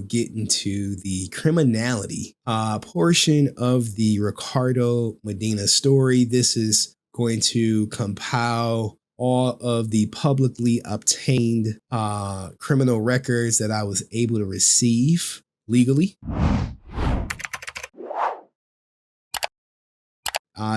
get into the criminality portion of the Ricardo Medina story. This is going to compile all of the publicly obtained criminal records that I was able to receive legally.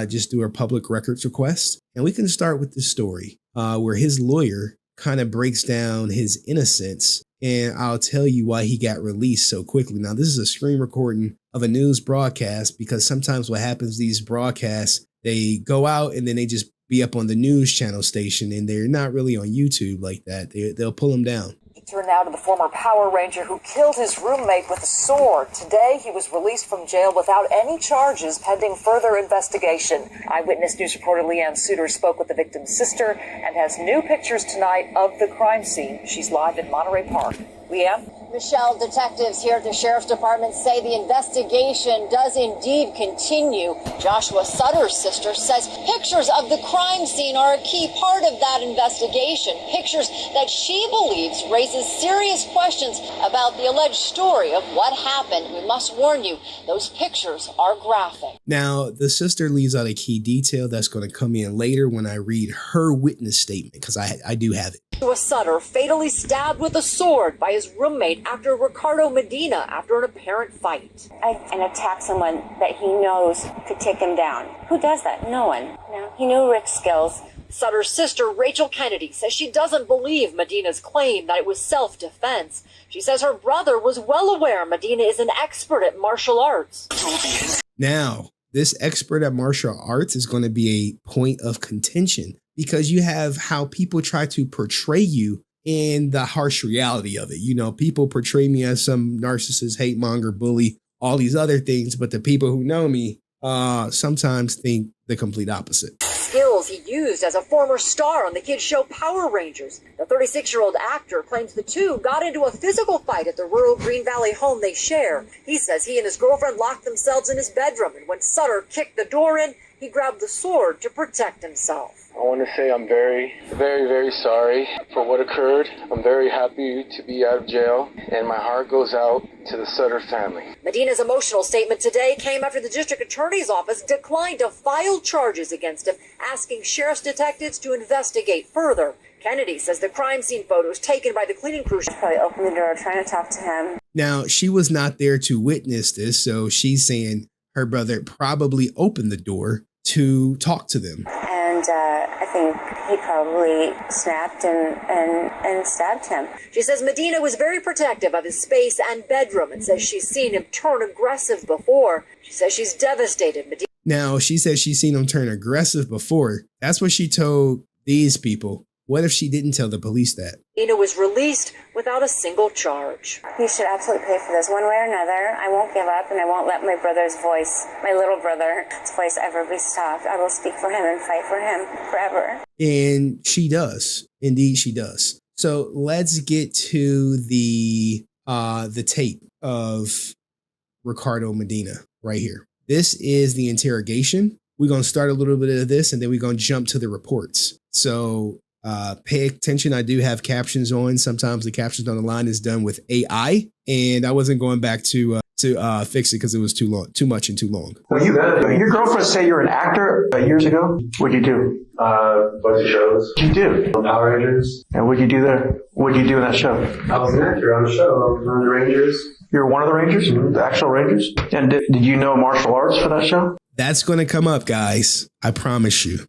Just do a public records request. And we can start with the story where his lawyer kind of breaks down his innocence. And I'll tell you why he got released so quickly. Now, this is a screen recording of a news broadcast, because sometimes what happens, these broadcasts, they go out and then they just be up on the news channel station, and they're not really on YouTube like that. They'll pull them down. Turn now to the former Power Ranger who killed his roommate with a sword. Today, he was released from jail without any charges pending further investigation. Eyewitness News reporter Leanne Sutter spoke with the victim's sister and has new pictures tonight of the crime scene. She's live in Monterey Park. Leanne? Michelle, detectives here at the Sheriff's Department say the investigation does indeed continue. Joshua Sutter's sister says pictures of the crime scene are a key part of that investigation. Pictures that she believes raises serious questions about the alleged story of what happened. We must warn you, those pictures are graphic. Now, the sister leaves out a key detail that's going to come in later when I read her witness statement, because I do have it. Joshua Sutter fatally stabbed with a sword by his roommate after Ricardo Medina after an apparent fight. And attack someone that he knows could take him down. Who does that? No one. No. He knew Rick's skills. Sutter's sister, Rachel Kennedy, says she doesn't believe Medina's claim that it was self-defense. She says her brother was well aware Medina is an expert at martial arts. Now, this expert at martial arts is going to be a point of contention, because you have how people try to portray you in the harsh reality of it. You know, people portray me as some narcissist, hate monger, bully, all these other things. But the people who know me sometimes think the complete opposite. Skills he used as a former star on the kids' show Power Rangers. The 36-year-old actor claims the two got into a physical fight at the rural Green Valley home they share. He says he and his girlfriend locked themselves in his bedroom, and when Sutter kicked the door in, he grabbed the sword to protect himself. I want to say I'm very, very, very sorry for what occurred. I'm very happy to be out of jail, and my heart goes out to the Sutter family. Medina's emotional statement today came after the district attorney's office declined to file charges against him, asking sheriff's detectives to investigate further. Kennedy says the crime scene photos taken by the cleaning crew probably opened the door trying to talk to him. Now, she was not there to witness this, so she's saying her brother probably opened the door to talk to them. And I think he probably snapped and stabbed him. She says Medina was very protective of his space and bedroom and says she's seen him turn aggressive before. She says she's devastated. Now, she says she's seen him turn aggressive before. That's what she told these people. What if she didn't tell the police that? Medina was released without a single charge. He should absolutely pay for this one way or another. I won't give up, and I won't let my brother's voice, my little brother's voice, ever be stopped. I will speak for him and fight for him forever. And she does. Indeed, she does. So let's get to the tape of Ricardo Medina right here. This is the interrogation. We're going to start a little bit of this, and then we're going to jump to the reports. So pay attention. I do have captions on. Sometimes the captions on the line is done with AI, and I wasn't going back to fix it because it was too much and too long. Well, your girlfriend say you're an actor years ago. What'd you do? Bunch of shows. What'd you do? Power Rangers. And what'd you do there? What'd you do in that show? I was an actor on the show. I was one of the Rangers. You were one of the Rangers? Mm-hmm. The actual Rangers? And did you know martial arts for that show? That's going to come up, guys. I promise you.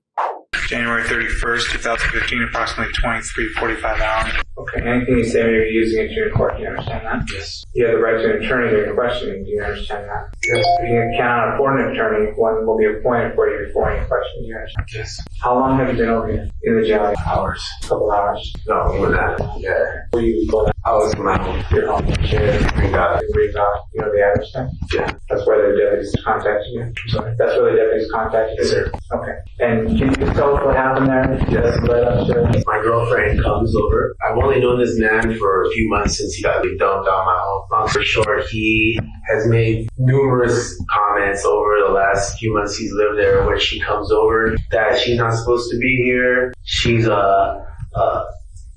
January 31st, 2015, approximately 23:45 hours. Okay, anything you say may be used against you in court. Do you understand that? Yes. You have the right to an attorney during questioning. Do you understand that? Yes. You can count on a foreign attorney. One will be appointed for you before any question. Do you understand? Yes. How long have you been over here in the jail? Hours. A couple hours. No, more than that. Yeah. Where you go? I was in my home. Your home. Read out. You know the address then? Yeah. That's where the deputies contacted you? I'm sorry. That's where the deputies contacted you? Yes, sir. Okay. And can you just tell us what happened there? Yes. Right up there. My girlfriend comes over. I've only known this man for a few months since he got dumped on my home. Long story short, he has made numerous comments over the last few months he's lived there where she comes over that she's not supposed to be here. She's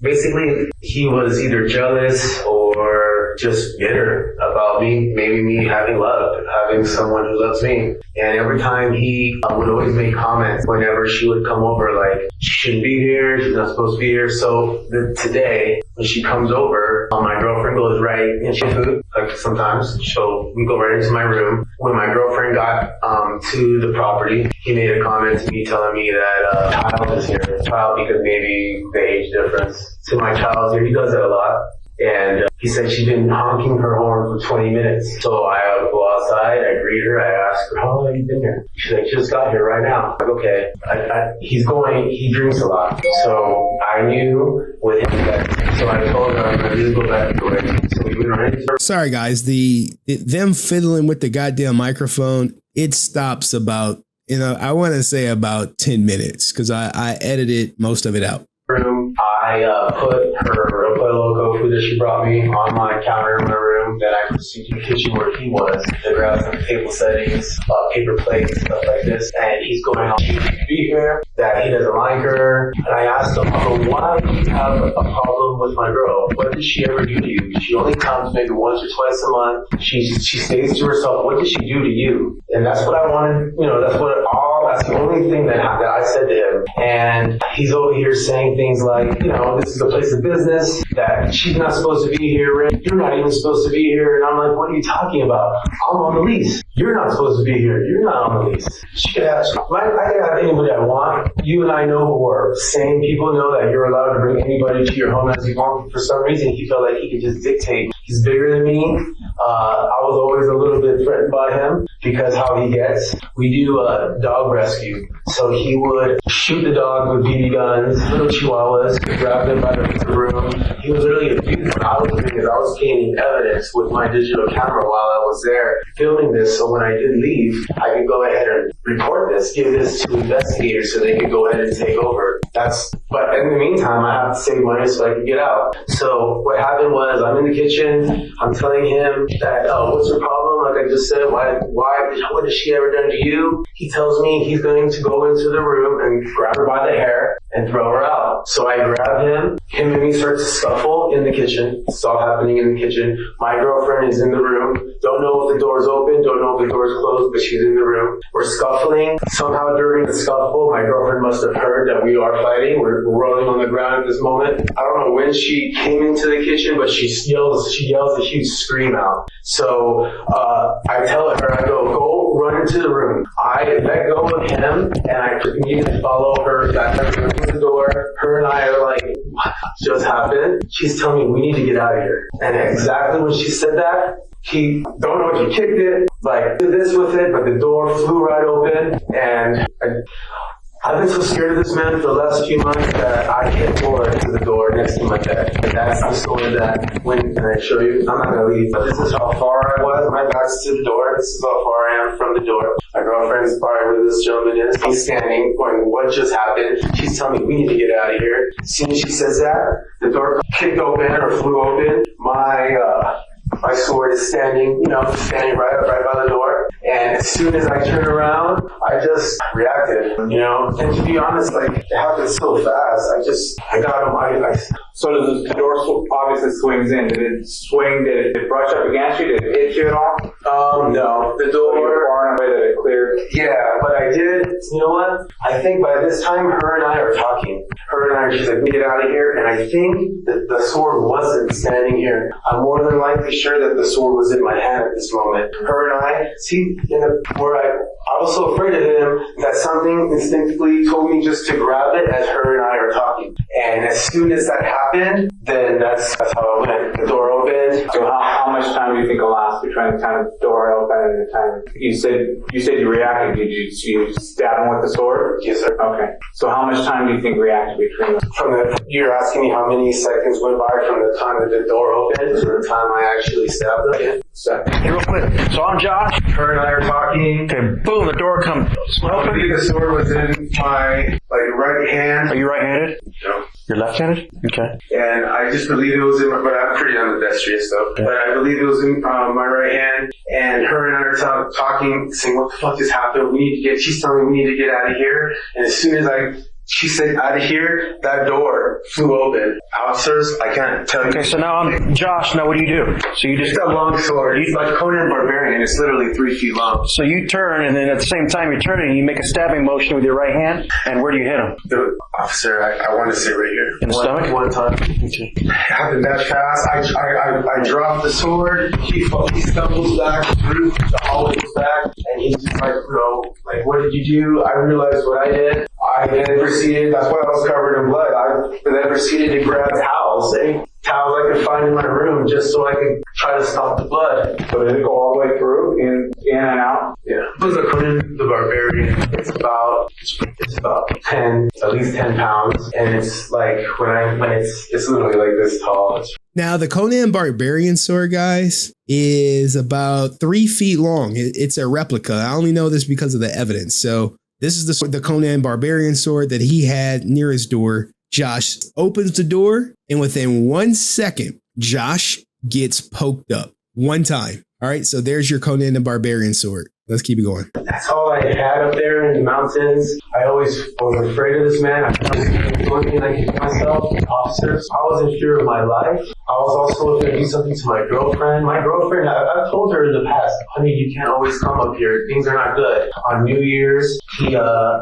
basically he was either jealous or are just bitter about me having love, having someone who loves me. And every time he would always make comments whenever she would come over, like, she shouldn't be here, she's not supposed to be here. So today, when she comes over, my girlfriend goes right and she food, like sometimes. So we go right into my room. When my girlfriend got to the property, he made a comment to me telling me that child is here. Child, because maybe the age difference. So my child's here. He does that a lot. And he said she's been honking her horn for 20 minutes. So I go outside, I greet her, I ask her, how long have you been here? She's like, just got here right now. I'm like, okay. He drinks a lot. So I knew with him that, so I told her, I'm going to go back to it. So we went right into her. Sorry, guys. Them fiddling with the goddamn microphone, it stops about, I want to say about 10 minutes because I edited most of it out. Room. I put her Pollo Loco food that she brought me on my counter in my room. Then I proceeded to the kitchen where he was to grab some table settings, paper plates, stuff like this. And he's going on to be here, that he doesn't like her. And I asked him, why do you have a problem with my girl? What did she ever do to you? She only comes maybe once or twice a month. She stays to herself. What did she do to you? And that's what I wanted, that's the only thing that I said to him. And he's over here saying things like, this is a place of business, that she's not supposed to be here, Rick. You're not even supposed to be here. And I'm like, what are you talking about? I'm on the lease. You're not supposed to be here. You're not on the lease. She could have, I can have anybody I want. You and I know who are sane people know that you're allowed to bring anybody to your home as you want. For some reason, he felt like he could just dictate. He's bigger than me. I was always a little bit threatened by him because how he gets. We do dog rescue. So he would shoot the dog with BB guns, little chihuahuas, grab them by the room. He was literally abusing them. I was gaining evidence with my digital camera while I was there filming this. So when I did leave, I could go ahead and report this, give this to investigators so they could go ahead and take over. But in the meantime, I have to save money so I can get out. So what happened was I'm in the kitchen. I'm telling him that, what's your problem? Like I just said, what has she ever done to you? He tells me he's going to go into the room and grab her by the hair and throw her out. So I grab him. Him and me start to scuffle in the kitchen. It's all happening in the kitchen. My girlfriend is in the room. Don't know if the door's open. Don't know if the door's closed, but she's in the room. We're scuffling. Somehow during the scuffle, my girlfriend must have heard that we are fighting. We're rolling on the ground at this moment. I don't know when she came into the kitchen, but she yells a huge scream out. So I tell her, I go run into the room. I let go of him, and I immediately follow her back to the door. Her and I are like, what just happened? She's telling me we need to get out of here. And exactly when she said that, he don't know if he kicked it, like did this with it, but the door flew right open, and I've been so scared of this man for the last few months that I can't pull her to the door next to my bed. And that's the story that can I show you? I'm not going to leave, but this is how far I was. My back's to the door. This is how far I am from the door. My girlfriend's probably where this gentleman is. He's standing, going, what just happened? She's telling me, we need to get out of here. As soon as she says that, the door kicked open or flew open. My sword is standing right by the door. And as soon as I turn around, I just reacted, And to be honest, it happened so fast. I got him. So the door obviously swings in. Did it swing? Did it brush up against you? Did it hit you at all? No. The door. You were far enough away that it cleared? Yeah, but I did. You know what? I think by this time, her and I are talking. She's like, get out of here. And I think that the sword wasn't standing here. I'm more than likely sure that the sword was in my hand at this moment. Her and I, I was so afraid of him that something instinctively told me just to grab it as her and I are talking. And as soon as that happened, then that's how it went. The door opened. So how much time do you think elapsed between the time the door opened and the time you said you reacted? Did you stab him with the sword? Yes, sir. Okay. So how much time do you think reacted between them? You're asking me how many seconds went by from the time that the door opened to the time I actually stabbed him? Hey, real quick. So I'm Josh. Her and I are talking. Okay, boom, the door comes. I believe the sword was in my right hand. Are you right-handed? No. You're left-handed? Okay. And I just believe it was in but I'm pretty ambidextrous though. Okay. But I believe it was in my right hand. And her and I are talking, saying, what the fuck just happened? She's telling me we need to get out of here. And as soon as She said, out of here, that door flew open. Officers, I can't tell you. Okay, so now Josh, now what do you do? So you just... It's a long sword. It's like Conan Barbarian. It's literally 3 feet long. So you turn, and then at the same time you're turning, you make a stabbing motion with your right hand, and where do you hit him? The officer, I want to say right here. In the stomach? One time. It happened that fast. I dropped the sword. He stumbles back through the hallway back, and he's just like, like, what did you do? I realized what I did. I then proceeded, that's why I was covered in blood. I then proceeded to grab towels, towels I could find in my room just so I could try to stop the blood. So did it go all the way through, in and out? Yeah. It was a Conan the Barbarian. It's about 10, at least 10 pounds. And it's like, when it's literally like this tall. Now, the Conan Barbarian sword, guys, is about 3 feet long. It's a replica. I only know this because of the evidence. So this is the Conan Barbarian sword that he had near his door. Josh opens the door, and within 1 second, Josh gets poked up 1 time. All right, so there's your Conan the Barbarian sword. Let's keep it going. That's all I had up there in the mountains. I always was afraid of this man. I was one thing I could do myself. Officers, I was in fear of my life. I was also going to do something to my girlfriend. My girlfriend, I've told her in the past, honey, you can't always come up here. Things are not good. On New Year's, he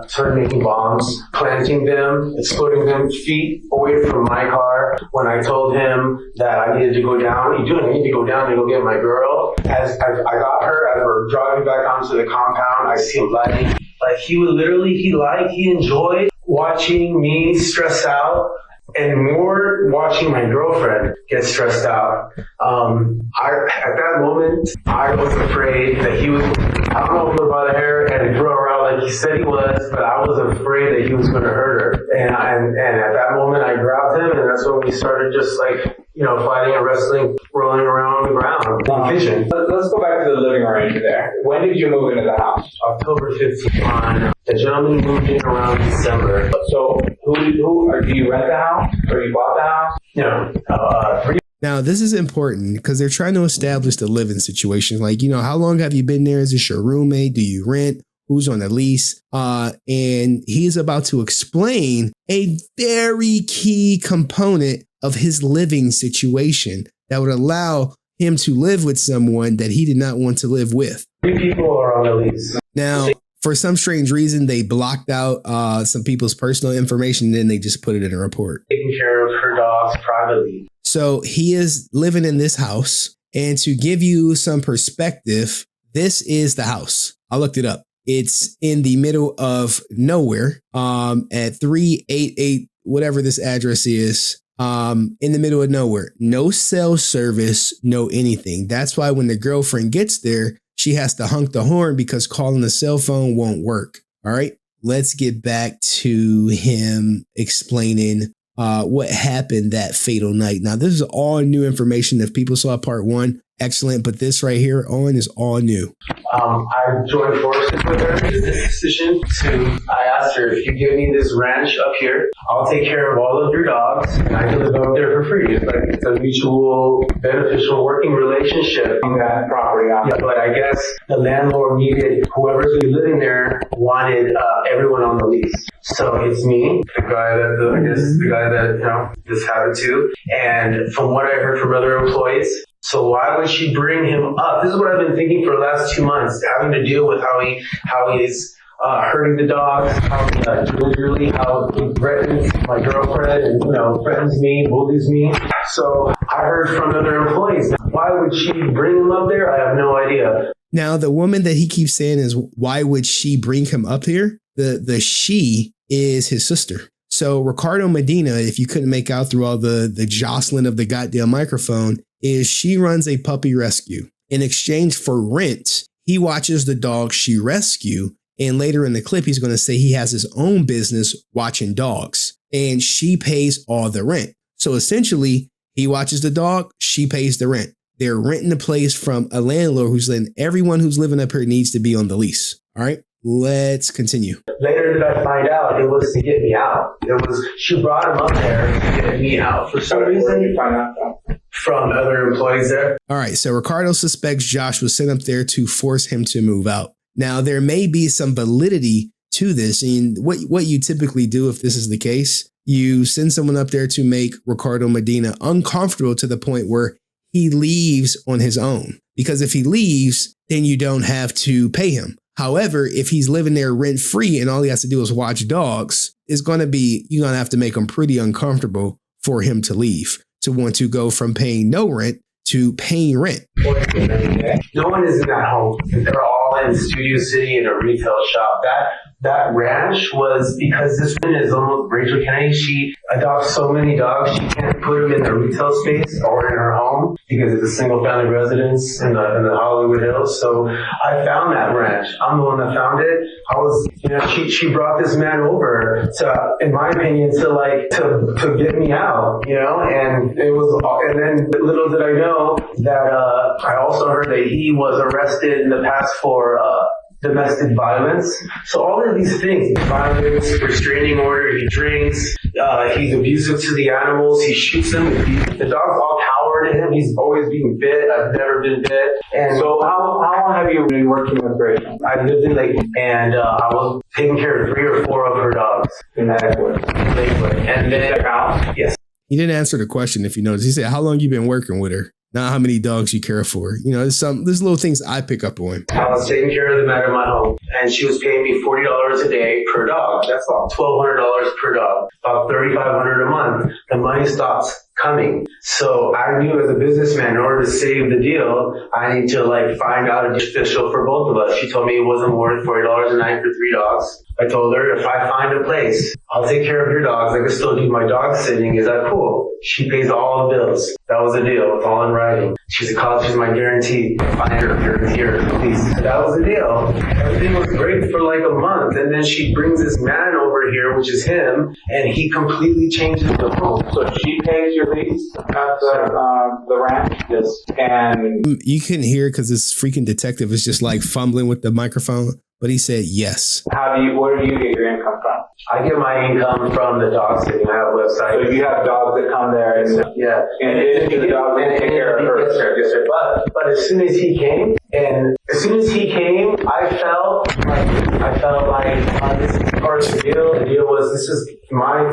started making bombs, planting them, exploding them feet away from my car. When I told him that I needed to go down, I need to go down and go get my girl. As I got her, as we're driving back onto the compound, I see him lighting. Like, he would literally, he enjoyed watching me stress out, and more watching my girlfriend get stressed out. At that moment, I was afraid that he was, I don't know, by the hair and throw her out like he said he was, but I was afraid that he was going to hurt her. And at that moment, I grabbed him, and that's when we started just like, fighting and wrestling, rolling around on the ground. Vision. Let's go back to the living arrangement there. When did you move into the house? October 15th. The gentleman moved in around December. So do you rent the house or you bought the house? Now, this is important because they're trying to establish the living situation. Like, how long have you been there? Is this your roommate? Do you rent? Who's on the lease? And he's about to explain a very key component of his living situation that would allow him to live with someone that he did not want to live with. 3 people are on the lease. Now, for some strange reason, they blocked out some people's personal information, and then they just put it in a report. Taking care of her dogs privately. So he is living in this house. And to give you some perspective, this is the house. I looked it up. It's in the middle of nowhere at 388, whatever this address is. In the middle of nowhere, no cell service, no anything. That's why when the girlfriend gets there, she has to honk the horn because calling the cell phone won't work. All right, let's get back to him explaining what happened that fatal night. Now, this is all new information. If people saw part 1, excellent. But this right here on is all new. I joined forces with her in this decision I asked her, if you give me this ranch up here, I'll take care of all of your dogs and I can live up there for free. It's a mutual beneficial working relationship on that property. Yeah, but I guess the landlord needed whoever's living there wanted everyone on the lease. So it's me, the guy that this happened to, and from what I heard from other employees. So why would she bring him up? This is what I've been thinking for the last 2 months, having to deal with how he's hurting the dogs, how he threatens my girlfriend and threatens me, bullies me. So I heard from other employees. Why would she bring him up there? I have no idea. Now, the woman that he keeps saying is, why would she bring him up here? The she is his sister. So Ricardo Medina, if you couldn't make out through all the jostling of the goddamn microphone, is she runs a puppy rescue. In exchange for rent, he watches the dog she rescue. And later in the clip, he's going to say he has his own business watching dogs and she pays all the rent. So essentially, he watches the dog, she pays the rent. They're renting the place from a landlord who's letting everyone who's living up here needs to be on the lease. All right, let's continue. Later did I find out it was to get me out. She brought him up there to get me out. For some reason, you find out from other employees there. All right, so Ricardo suspects Josh was sent up there to force him to move out. Now, there may be some validity to this. And what you typically do if this is the case, you send someone up there to make Ricardo Medina uncomfortable to the point where he leaves on his own. Because if he leaves, then you don't have to pay him. However, if he's living there rent free and all he has to do is watch dogs, you're going to have to make him pretty uncomfortable for him to leave, to want to go from paying no rent to paying rent. No one is in that home. They're all in Studio City in a retail shop. That ranch was because this woman is almost Rachel Kennedy. She adopts so many dogs, she can't put them in the retail space or in her home because it's a single family residence in the Hollywood Hills. So I found that ranch. I'm the one that found it. She brought this man over to, in my opinion, to get me out, and and then little did I know that I also heard that he was arrested in the past for domestic violence. So all of these things, violence, restraining order, he drinks, he's abusive to the animals, he shoots them, the dogs all cower to him, he's always being bit, I've never been bit. And so how long have you been working with Rachel? I lived in Lakewood, and I was taking care of 3 or 4 of her dogs in Lakewood. And then, yes. He didn't answer the question if you notice. He said, how long you been working with her? Not how many dogs you care for. There's little things I pick up on. I was taking care of them at my home, and she was paying me $40 a day per dog. That's about $1,200 per dog, about $3,500 a month. The money stops coming. So I knew as a businessman, in order to save the deal, I need to find out a official for both of us. She told me it wasn't worth $40 a night for 3 dogs. I told her, if I find a place, I'll take care of your dogs. I can still do my dog sitting. Is that cool? She pays all the bills. That was the deal. It's all in writing. She's my guarantee. Find her here, please. That was the deal. Everything was great for a month. And then she brings this man over here, which is him, and he completely changes the home. So she pays your lease at the ranch? Yes. And you couldn't hear because this freaking detective is just fumbling with the microphone. But he said yes. Where do you get your income from? I get my income from the dog sitting. I have a website. So you have dogs that come there and yeah. And the dogs that take care of her. Yes, sir. But as soon as he came, I felt like this is part of the deal. The deal was this is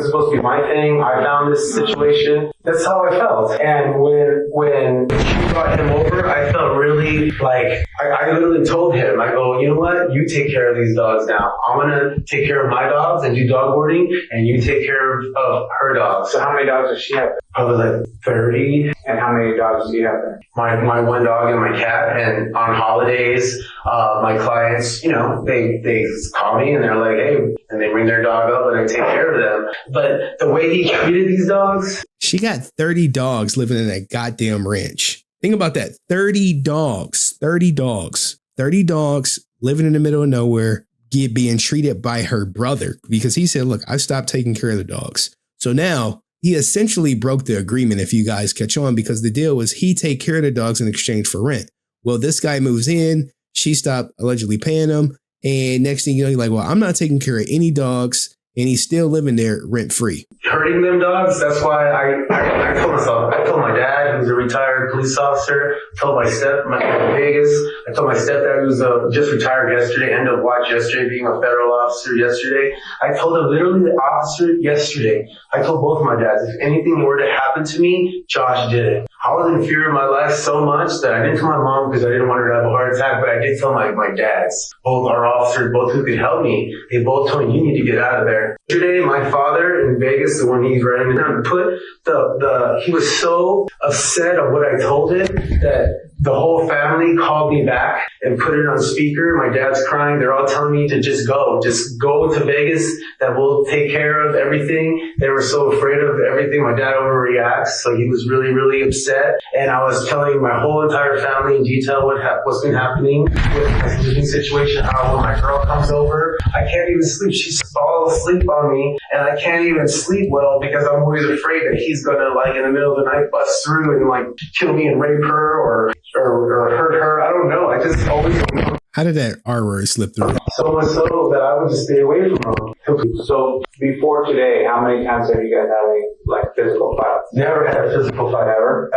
supposed to be my thing. I found this situation. That's how I felt. And when she brought him over, I felt really I literally told him, I go, you know what? You take care of these dogs now. I'm gonna take care of my dogs and do dog boarding, and you take care of her dogs. So how many dogs does she have? Probably 30. And how many dogs do you have there? My one dog and my cat. And on holidays, my clients, they call me and they're like, hey, and they bring their dog up and I take care of them. But the way he treated these dogs. She got 30 dogs living in that goddamn ranch. Think about that. 30 dogs living in the middle of nowhere, being treated by her brother because he said, look, I stopped taking care of the dogs. So now he essentially broke the agreement, if you guys catch on, because the deal was he take care of the dogs in exchange for rent. Well, this guy moves in, she stopped allegedly paying him. And next thing you know, you're like, well, I'm not taking care of any dogs. And he's still living there rent free. Hurting them dogs. That's why I told myself. I told my dad, who's a retired police officer. I told my in Vegas. I told my stepdad, who's just retired yesterday, end of watch yesterday, being a federal officer yesterday. I told him, literally the officer yesterday. I told both of my dads, if anything were to happen to me, Josh did it. I was in fear of my life so much that I didn't tell my mom because I didn't want her to have a heart attack, but I did tell my dads, both our officers, both who could help me. They both told me, you need to get out of there. Yesterday, my father in Vegas, the one he's writing down, he was so upset of what I told him that the whole family called me back and put it on speaker. My dad's crying. They're all telling me to just go to Vegas, that we'll take care of everything. They were so afraid of everything. My dad overreacts, so he was really, really upset. And I was telling my whole entire family in detail what's been happening with my living situation, how when my girl comes over, I can't even sleep. She falls asleep on me, and I can't even sleep well because I'm always afraid that he's gonna in the middle of the night bust through and kill me and rape her or hurt her. I don't know. I just always don't know. How did that R word slip through? So much so that I would just stay away from her. So before today, how many times have you guys had a physical fight? Never had a physical fight ever.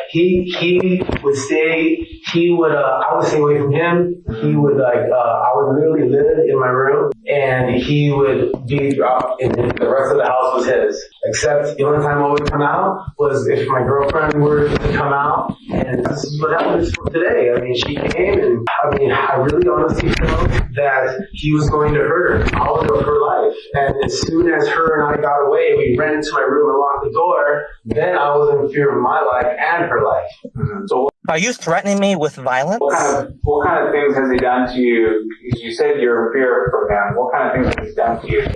He would stay. I would stay away from him. He would I would literally live in my room, and he would be dropped, and the rest of the house was his. Except the only time I would come out was if my girlfriend were to come out, and this is what happened today. I mean, she came, and I really honestly felt that he was going to hurt her all of her life. And as soon as her and I got away, we ran into my room and locked the door. Then I was in fear of my life and her life. Mm-hmm. So, are you threatening me with violence? What kind of things has he done to you? You said you're in fear from him. What kind of things has he done to you?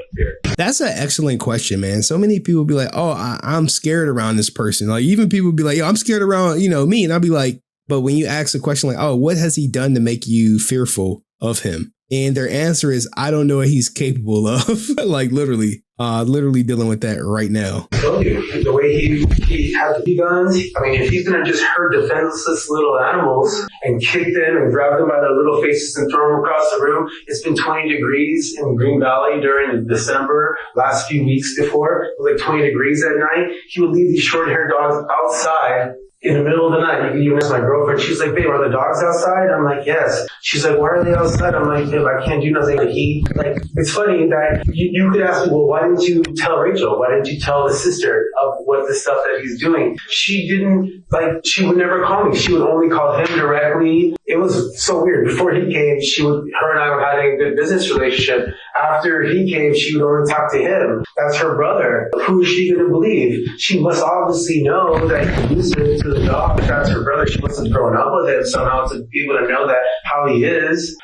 That's an excellent question, man. So many people be like, oh, I'm scared around this person. Like, even people be like, yo, I'm scared around, me. And I'll be like, but when you ask a question like, oh, what has he done to make you fearful of him? And their answer is, I don't know what he's capable of. Like literally dealing with that right now. I told you, the way he has the guns, if he's going to just hurt defenseless little animals and kick them and grab them by their little faces and throw them across the room. It's been 20 degrees in Green Valley during December, last few weeks before. It was like 20 degrees at night. He would leave these short-haired dogs outside in the middle of the night. You can even ask my girlfriend. She's like, babe, are the dogs outside? I'm like, yes. She's like, why are they outside? I'm like, babe, I can't do nothing. It's funny that you could ask me, well, why didn't you tell Rachel? Why didn't you tell the sister of what the stuff that he's doing? She didn't, she would never call me. She would only call him directly. It was so weird. Before he came, her and I were having a good business relationship. After he came, she would only talk to him. That's her brother. Who is she going to believe? She must obviously know that he used it to the dog. That's her brother. She must have grown up with him somehow to be able to know that how he is.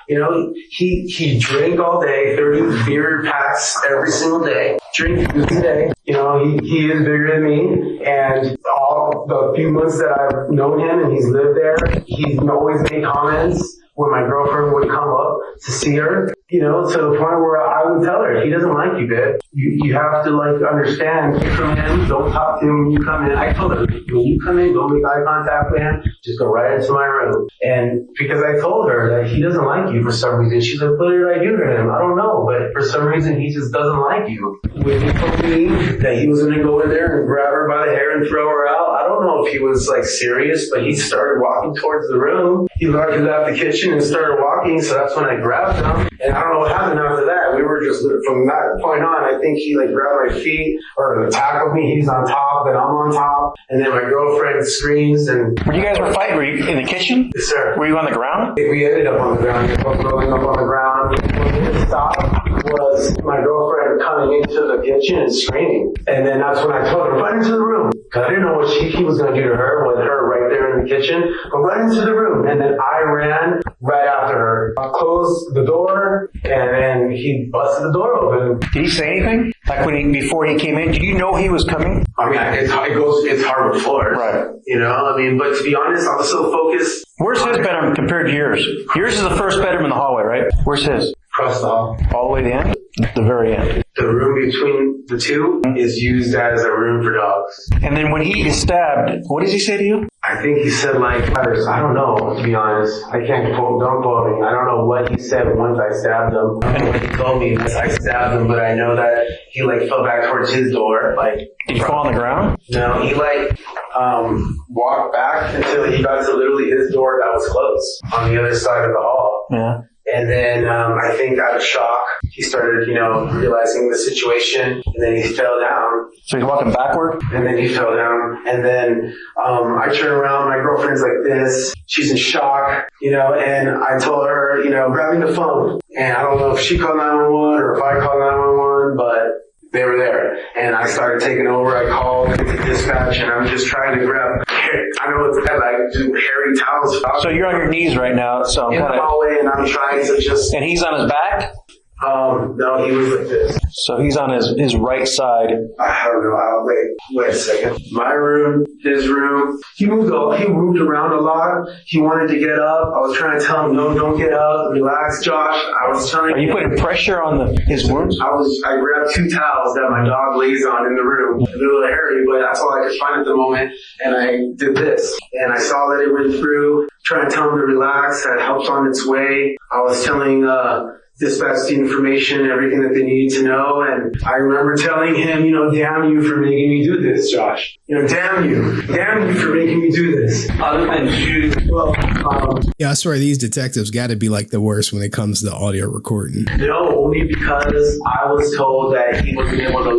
He drank all day, 30 beer packs every single day. Drink every day. He is bigger than me, and all the few months that I've known him and he's lived there, he's always made comments when my girlfriend would come up to see her, to the point where I would tell her, he doesn't like you, babe. You have to understand, you come in, don't talk to him when you come in. I told her, when you come in, don't make eye contact with him, just go right into my room. And because I told her that he doesn't like you for some reason, she's like, what did I do to him? I don't know, but for some reason he just doesn't like you. When he told me that he was going to go in there and grab her by the hair and throw her out, I don't know if he was serious, but he started walking towards the room. He left the kitchen and started walking, so that's when I grabbed him. And I don't know what happened after that. We were just, from that point on, I think he grabbed my feet or tackled me. He's on top, then I'm on top. And then my girlfriend screams. And when you guys were fighting, were you in the kitchen? Yes, sir. Were you on the ground? We ended up on the ground. We were both rolling up on the ground. When it stopped was my girlfriend coming into the kitchen and screaming. And then that's when I told her, run into the room. Because I didn't know what he was going to do to her with her right there in the kitchen. But run into the room. And then I ran right after her. I closed the door, and then he busted the door open. Did he say anything? Before he came in, did you know he was coming? It's hardwood floors. Right. But to be honest, I'm so focused. Where's his bedroom compared to yours? Yours is the first bedroom in the hallway, right? Where's his? Across the hall. All the way to the end? The very end. The room between the two is used as a room for dogs. And then when he is stabbed, what does he say to you? I think he said I don't know, to be honest. I can't don't quote me. I don't know what he said once I stabbed him. And when he told me I stabbed him, but I know that he fell back towards his door. Did he fall on the ground? No, he walked back until he got to literally his door that was closed on the other side of the hall. Yeah. And then I think out of shock, he started, realizing the situation, and then he fell down. So he's walking backward? And then he fell down. And then I turn around, my girlfriend's like this. She's in shock, and I told her, grabbing the phone. And I don't know if she called 911 or if I called 911, but they were there. And I started taking over. I called into dispatch, and I'm just trying to grab, I know it's hairy towels. So you're on your knees right now. So in the hallway, and I'm trying to just... And he's on his back? No, he was like this. So he's on his right side. I don't know. Wait a second. My room, his room. He moved around a lot. He wanted to get up. I was trying to tell him, no, don't get up. Relax, Josh. Are you putting pressure on his wounds? I grabbed 2 towels that my dog lays on in the room. A little hairy, but that's all I could find at the moment. And I did this. And I saw that it went through. Trying to tell him to relax. That helped on its way. I was telling dispatched the information, everything that they needed to know. And I remember telling him, damn you for making me do this, Josh. Damn you for making me do this. Other than shooting, Yeah, I swear these detectives got to be like the worst when it comes to audio recording. No, only because I was told that he wasn't able to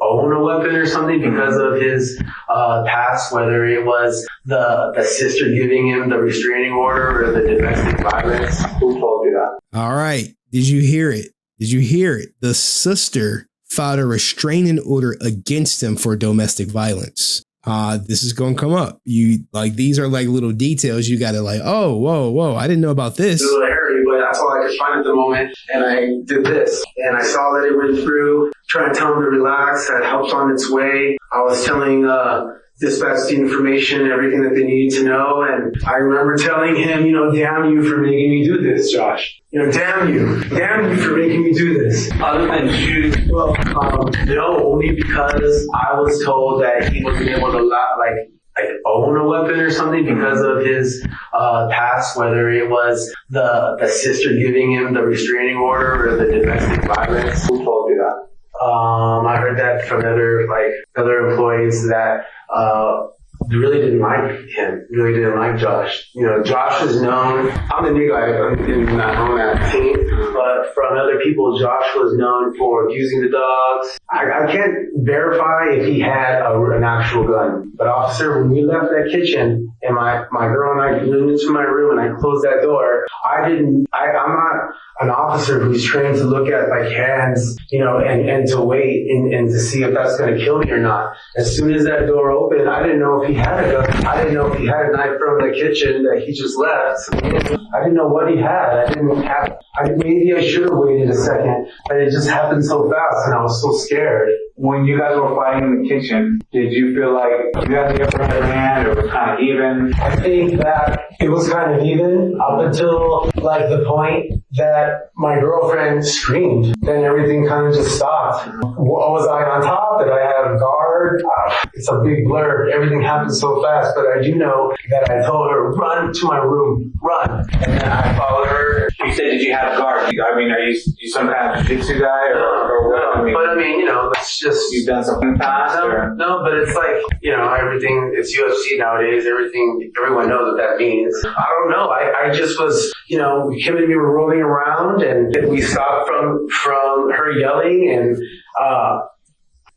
own a weapon or something because of his past, whether it was the sister giving him the restraining order or the domestic violence. Who told you that? All right. Did you hear it? The sister filed a restraining order against him for domestic violence. This is going to come up. These are like little details. You got to whoa. I didn't know about this. It was a little hairy, but that's all I could find at the moment. And I did this. And I saw that it went through, trying to tell him to relax. That helped on its way. I was telling dispatched the information, everything that they needed to know. And I remember telling him, damn you for making me do this, Josh. Damn you for making me do this. Other than shooting, no, only because I was told that he wasn't able to own a weapon or something because of his past, whether it was the sister giving him the restraining order or the domestic violence. Who told you that? I heard that from other employees that really didn't like him, really didn't like Josh. Josh is known, I'm the new guy not on that team, but from other people, Josh was known for abusing the dogs. I can't verify if he had an actual gun, but officer, when we left that kitchen and my girl and I went into my room and I closed that door, I'm not an officer who's trained to look at hands, and to wait and to see if that's going to kill me or not. As soon as that door opened, I didn't know if he had a gun. I didn't know if he had a knife from the kitchen that he just left. I didn't know what he had. Maybe I should have waited a second, but it just happened so fast and I was so scared. When you guys were fighting in the kitchen, did you feel like you had the upper hand or it was kind of even? I think that it was kind of even up until the point that my girlfriend screamed. Then everything kind of just stopped. Was I on top? Did I have guard? It's a big blur. Everything happened so fast, but I do know that I told her, run to my room, run. And then I followed her. You said, did you have guard? Are you some kind of jiu-jitsu guy or what? It's just... You've done something in the past? No, but it's everything, it's UFC nowadays, everyone knows what that means. I don't know, I just was, him and me were rolling around and we stopped from her yelling and,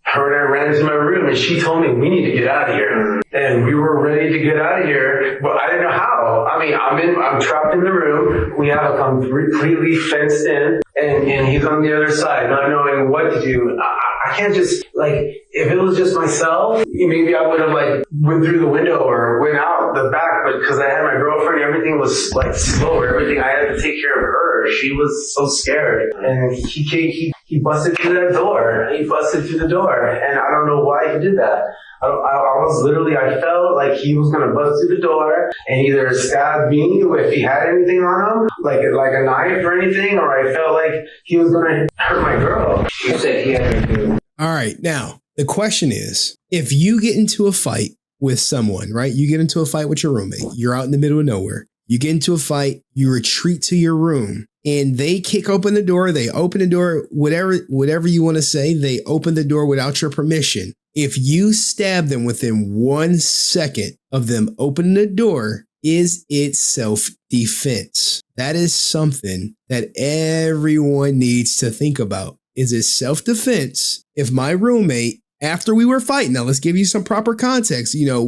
her and I ran into my room and she told me we need to get out of here. And we were ready to get out of here, but I didn't know how. I'm trapped in the room. We have completely fenced in and he's on the other side, not knowing what to do. I can't just, if it was just myself, maybe I would have, went through the window or went out the back, but because I had my girlfriend, everything was, slower. Everything, I had to take care of her. She was so scared. And he busted through that door. He busted through the door. And I don't know why he did that. I felt like he was going to bust through the door and either stab me if he had anything on him, like a knife or anything, or I felt like he was going to hurt my girl. He said he had anything. All right. Now, the question is, if you get into a fight with someone, right? You get into a fight with your roommate. You're out in the middle of nowhere. You get into a fight. You retreat to your room. And they kick open the door. They open the door, whatever you want to say. They open the door without your permission. If you stab them within 1 second of them opening the door, is it self-defense? That is something that everyone needs to think about. Is it self-defense if my roommate, after we were fighting, now let's give you some proper context. We don't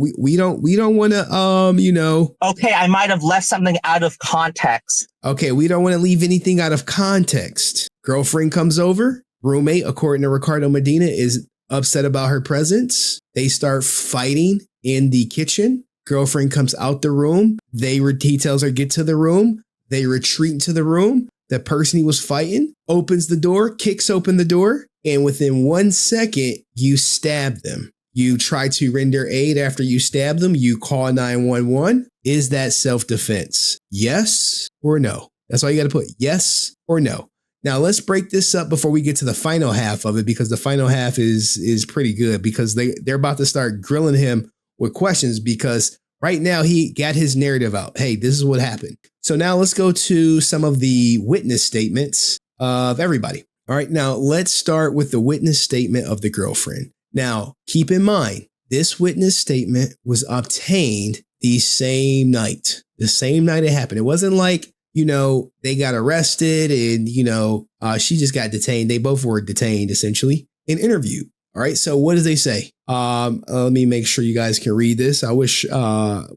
want to, Okay, I might have left something out of context. Okay, we don't want to leave anything out of context. Girlfriend comes over. Roommate, according to Ricardo Medina, is upset about her presence. They start fighting in the kitchen. Girlfriend comes out the room. He tells her, get to the room. They retreat into the room. The person he was fighting opens the door, kicks open the door, and within 1 second, you stab them. You try to render aid after you stab them. You call 911. Is that self-defense? Yes or no? That's all you got to put. Yes or no. Now, let's break this up before we get to the final half of it, because the final half is pretty good, because they're about to start grilling him with questions, because Right now, he got his narrative out. Hey, this is what happened. So now let's go to some of the witness statements of everybody. All right, now let's start with the witness statement of the girlfriend. Now, keep in mind, this witness statement was obtained the same night it happened. It wasn't like, they got arrested and, she just got detained. They both were detained, essentially, and interviewed. All right, so what did they say? Let me make sure you guys can read this. I wish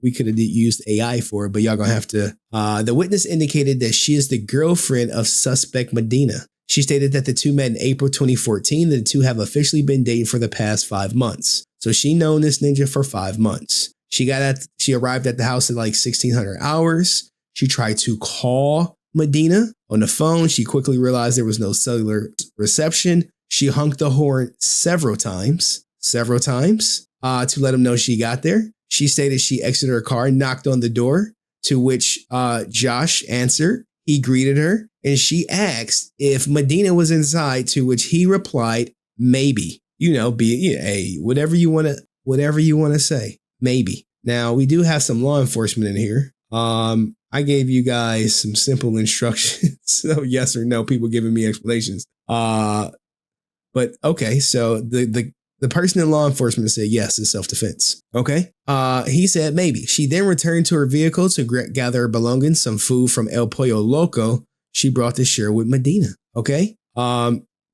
we could have used AI for it, but y'all gonna have to. The witness indicated that she is the girlfriend of suspect Medina. She stated that the two met in April 2014. The two have officially been dating for the past 5 months. So she known this ninja for 5 months. She arrived at the house at like 1600 hours. She tried to call Medina on the phone. She quickly realized there was no cellular reception. She honked the horn several times to let him know she got there. She stated she exited her car and knocked on the door, to which Josh answered. He greeted her and she asked if Medina was inside, to which he replied, maybe. Whatever you want to say, maybe. Now, we do have some law enforcement in here. I gave you guys some simple instructions. So yes or no, people giving me explanations. But okay, so the person in law enforcement said yes, it's self-defense. Okay. He said maybe. She then returned to her vehicle to gather her belongings, some food from El Pollo Loco she brought to share with Medina. Okay.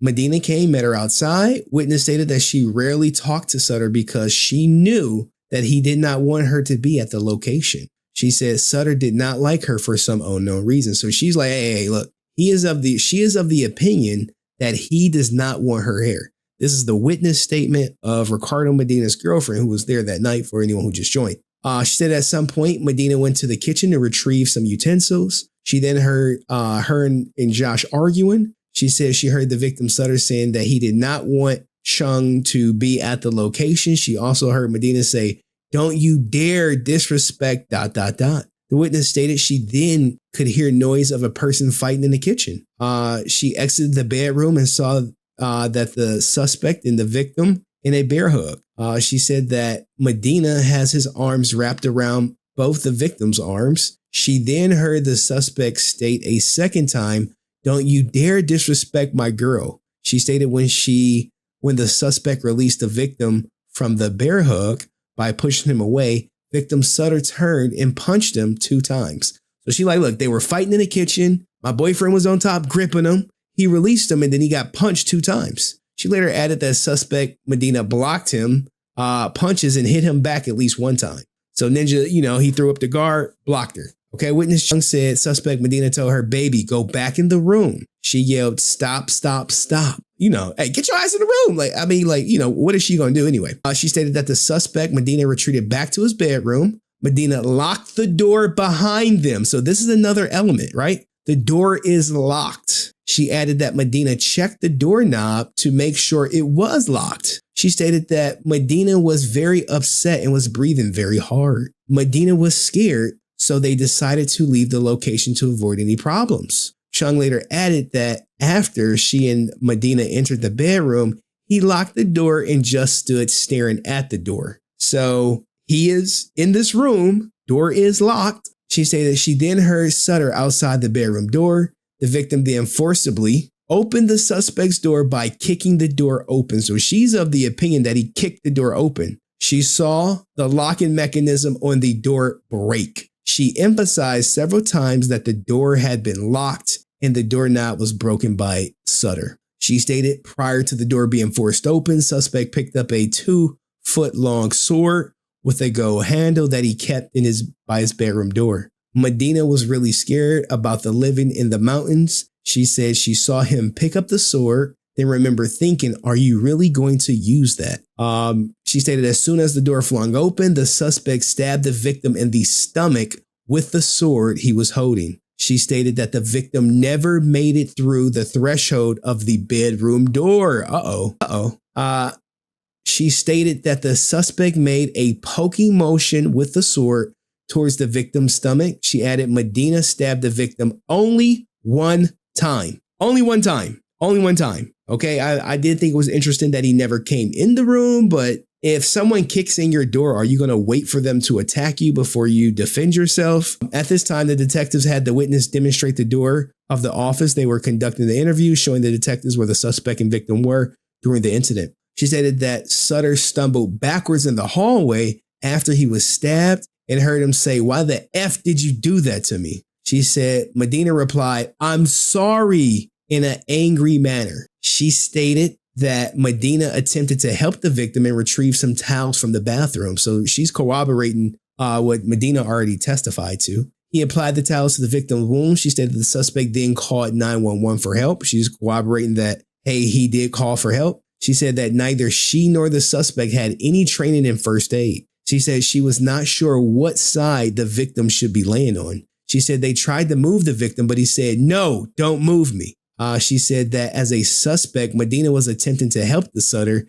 Medina came, met her outside. Witness stated that she rarely talked to Sutter because she knew that he did not want her to be at the location. She said Sutter did not like her for some unknown reason. So she's like, hey, look, she is of the opinion that he does not want her here. This is the witness statement of Ricardo Medina's girlfriend, who was there that night, for anyone who just joined. She said at some point, Medina went to the kitchen to retrieve some utensils. She then heard her and Josh arguing. She said she heard the victim Sutter saying that he did not want Chung to be at the location. She also heard Medina say, don't you dare disrespect ... The witness stated she then could hear noise of a person fighting in the kitchen. She exited the bedroom and saw that the suspect and the victim in a bear hug. She said that Medina has his arms wrapped around both the victim's arms. She then heard the suspect state a second time, don't you dare disrespect my girl. She stated when the suspect released the victim from the bear hug by pushing him away, victim Sutter turned and punched him 2 times. So she like, look, they were fighting in the kitchen. My boyfriend was on top gripping him. He released him and then he got punched 2 times. She later added that suspect Medina blocked him punches and hit him back at least 1 time. So Ninja, he threw up the guard, blocked her. Okay, witness Chung said suspect Medina told her, baby, go back in the room. She yelled, stop, stop, stop. Hey, get your ass in the room. What is she going to do anyway? She stated that the suspect Medina retreated back to his bedroom. Medina locked the door behind them. So this is another element, right? The door is locked. She added that Medina checked the doorknob to make sure it was locked. She stated that Medina was very upset and was breathing very hard. Medina was scared, so they decided to leave the location to avoid any problems. Chung later added that after she and Medina entered the bedroom, he locked the door and just stood staring at the door. So he is in this room, door is locked. She stated she then heard Sutter outside the bedroom door. The victim then forcibly opened the suspect's door by kicking the door open. So she's of the opinion that he kicked the door open. She saw the locking mechanism on the door break. She emphasized several times that the door had been locked and the doorknob was broken by Sutter. She stated prior to the door being forced open, suspect picked up a 2-foot-long sword with a gold handle that he kept by his bedroom door. Medina was really scared about the living in the mountains. She said she saw him pick up the sword, then remember thinking, are you really going to use that? She stated as soon as the door flung open, the suspect stabbed the victim in the stomach with the sword he was holding. She stated that the victim never made it through the threshold of the bedroom door. She stated that the suspect made a poking motion with the sword towards the victim's stomach. She added Medina stabbed the victim only 1 time. Only one time. Okay, I did think it was interesting that he never came in the room, but If someone kicks in your door, are you going to wait for them to attack you before you defend yourself? At this time, the detectives had the witness demonstrate the door of the office. They were conducting the interview, showing the detectives where the suspect and victim were during the incident. She stated that Sutter stumbled backwards in the hallway after he was stabbed and heard him say, "Why the F did you do that to me?" She said Medina replied, "I'm sorry," in an angry manner. She stated that Medina attempted to help the victim and retrieve some towels from the bathroom. So she's corroborating what Medina already testified to. He applied the towels to the victim's wound. She stated the suspect then called 911 for help. She's corroborating that, hey, he did call for help. She said that neither she nor the suspect had any training in first aid. She said she was not sure what side the victim should be laying on. She said they tried to move the victim, but he said, "No, don't move me." She said that as a suspect, Medina was attempting to help the Sutter.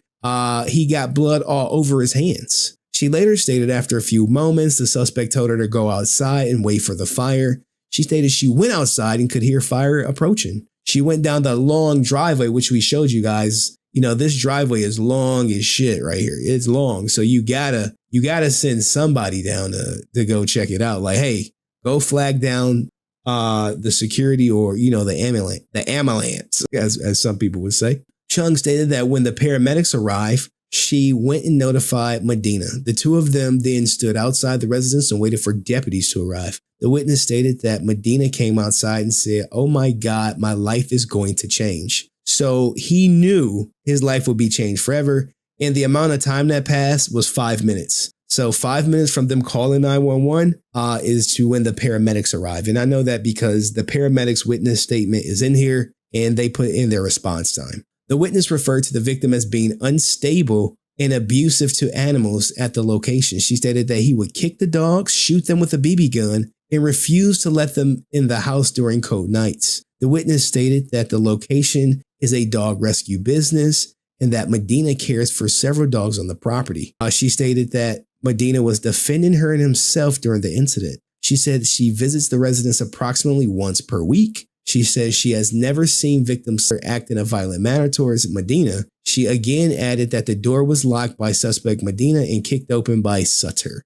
He got blood all over his hands. She later stated after a few moments, the suspect told her to go outside and wait for the fire. She stated she went outside and could hear fire approaching. She went down the long driveway, which we showed you guys. You know, this driveway is long as shit right here. It's long. So you gotta send somebody down to go check it out. Like, hey, go flag down the security, or, you know, the ambulance, as some people would say. Chung stated that when the paramedics arrived, she went and notified Medina. The two of them then stood outside the residence and waited for deputies to arrive. The witness stated that Medina came outside and said, "Oh my God, my life is going to change." So he knew his life would be changed forever. And the amount of time that passed was 5 minutes. So 5 minutes from them calling 911 is to when the paramedics arrive. And I know that because the paramedics witness statement is in here and they put in their response time. The witness referred to the victim as being unstable and abusive to animals at the location. She stated that he would kick the dogs, shoot them with a BB gun, and refuse to let them in the house during cold nights. The witness stated that the location is a dog rescue business and that Medina cares for several dogs on the property. She stated that Medina was defending her and himself during the incident. She said she visits the residence approximately once per week. She says she has never seen victims act in a violent manner towards Medina. She again added that the door was locked by suspect Medina and kicked open by Sutter.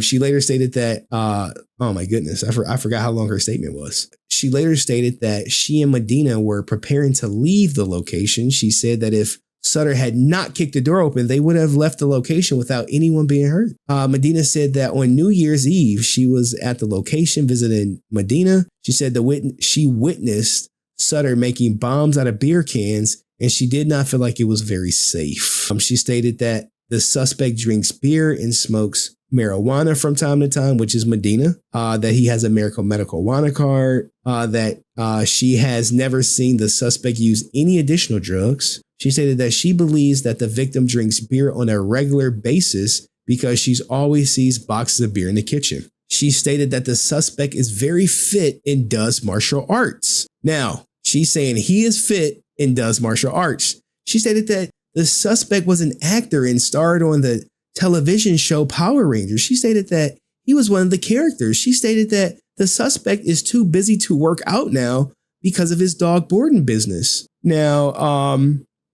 She later stated that, oh my goodness, I forgot how long her statement was. She later stated that she and Medina were preparing to leave the location. She said that if Sutter had not kicked the door open, they would have left the location without anyone being hurt. Medina said that on New Year's Eve, she was at the location visiting Medina. She said she witnessed Sutter making bombs out of beer cans, and she did not feel like it was very safe. She stated that the suspect drinks beer and smokes marijuana from time to time, which is Medina, that he has a medical marijuana card, that she has never seen the suspect use any additional drugs. She stated that she believes that the victim drinks beer on a regular basis because she's always sees boxes of beer in the kitchen. She stated that the suspect is very fit and does martial arts. Now, she's saying he is fit and does martial arts. She stated that the suspect was an actor and starred on the television show Power Rangers. She stated that he was one of the characters. She stated that the suspect is too busy to work out now because of his dog boarding business. Now,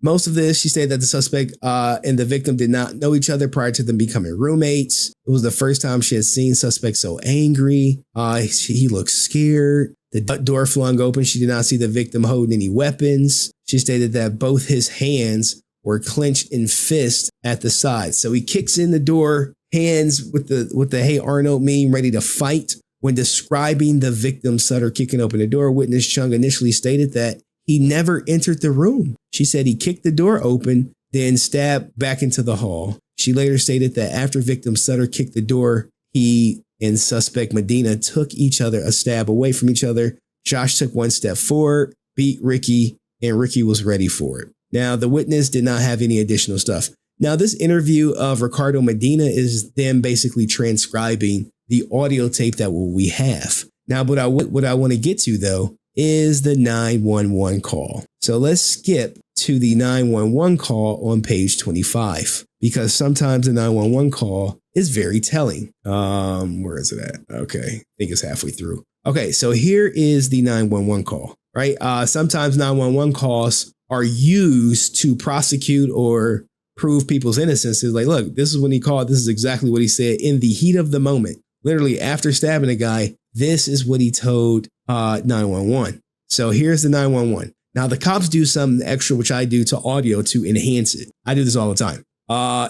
most of this, she said that the suspect and the victim did not know each other prior to them becoming roommates. It was the first time she had seen suspect so angry. He looked scared. The door flung open. She did not see the victim holding any weapons. She stated that both his hands were clenched in fists at the side. So he kicks in the door, hands with the "Hey Arnold" meme, ready to fight. When describing the victim, Sutter kicking open the door, witness Chung initially stated that he never entered the room. She said he kicked the door open, then stabbed back into the hall. She later stated that after victim Sutter kicked the door, he and suspect Medina took each other a stab away from each other. Josh took one step forward, beat Ricky, and Ricky was ready for it. Now, the witness did not have any additional stuff. Now, this interview of Ricardo Medina is them basically transcribing the audio tape that we have. Now, what I want to get to, though, is the 911 call. So let's skip to the 911 call on page 25, because sometimes the 911 call is very telling. Where is it at? Okay, I think it's halfway through. Okay, so here is the 911 call, right? Sometimes 911 calls are used to prosecute or prove people's innocence. Is like, look, this is when he called. This is exactly what he said in the heat of the moment. Literally after stabbing a guy, this is what he told 911. So here's the 911. Now the cops do something extra, which I do to audio to enhance it. I do this all the time.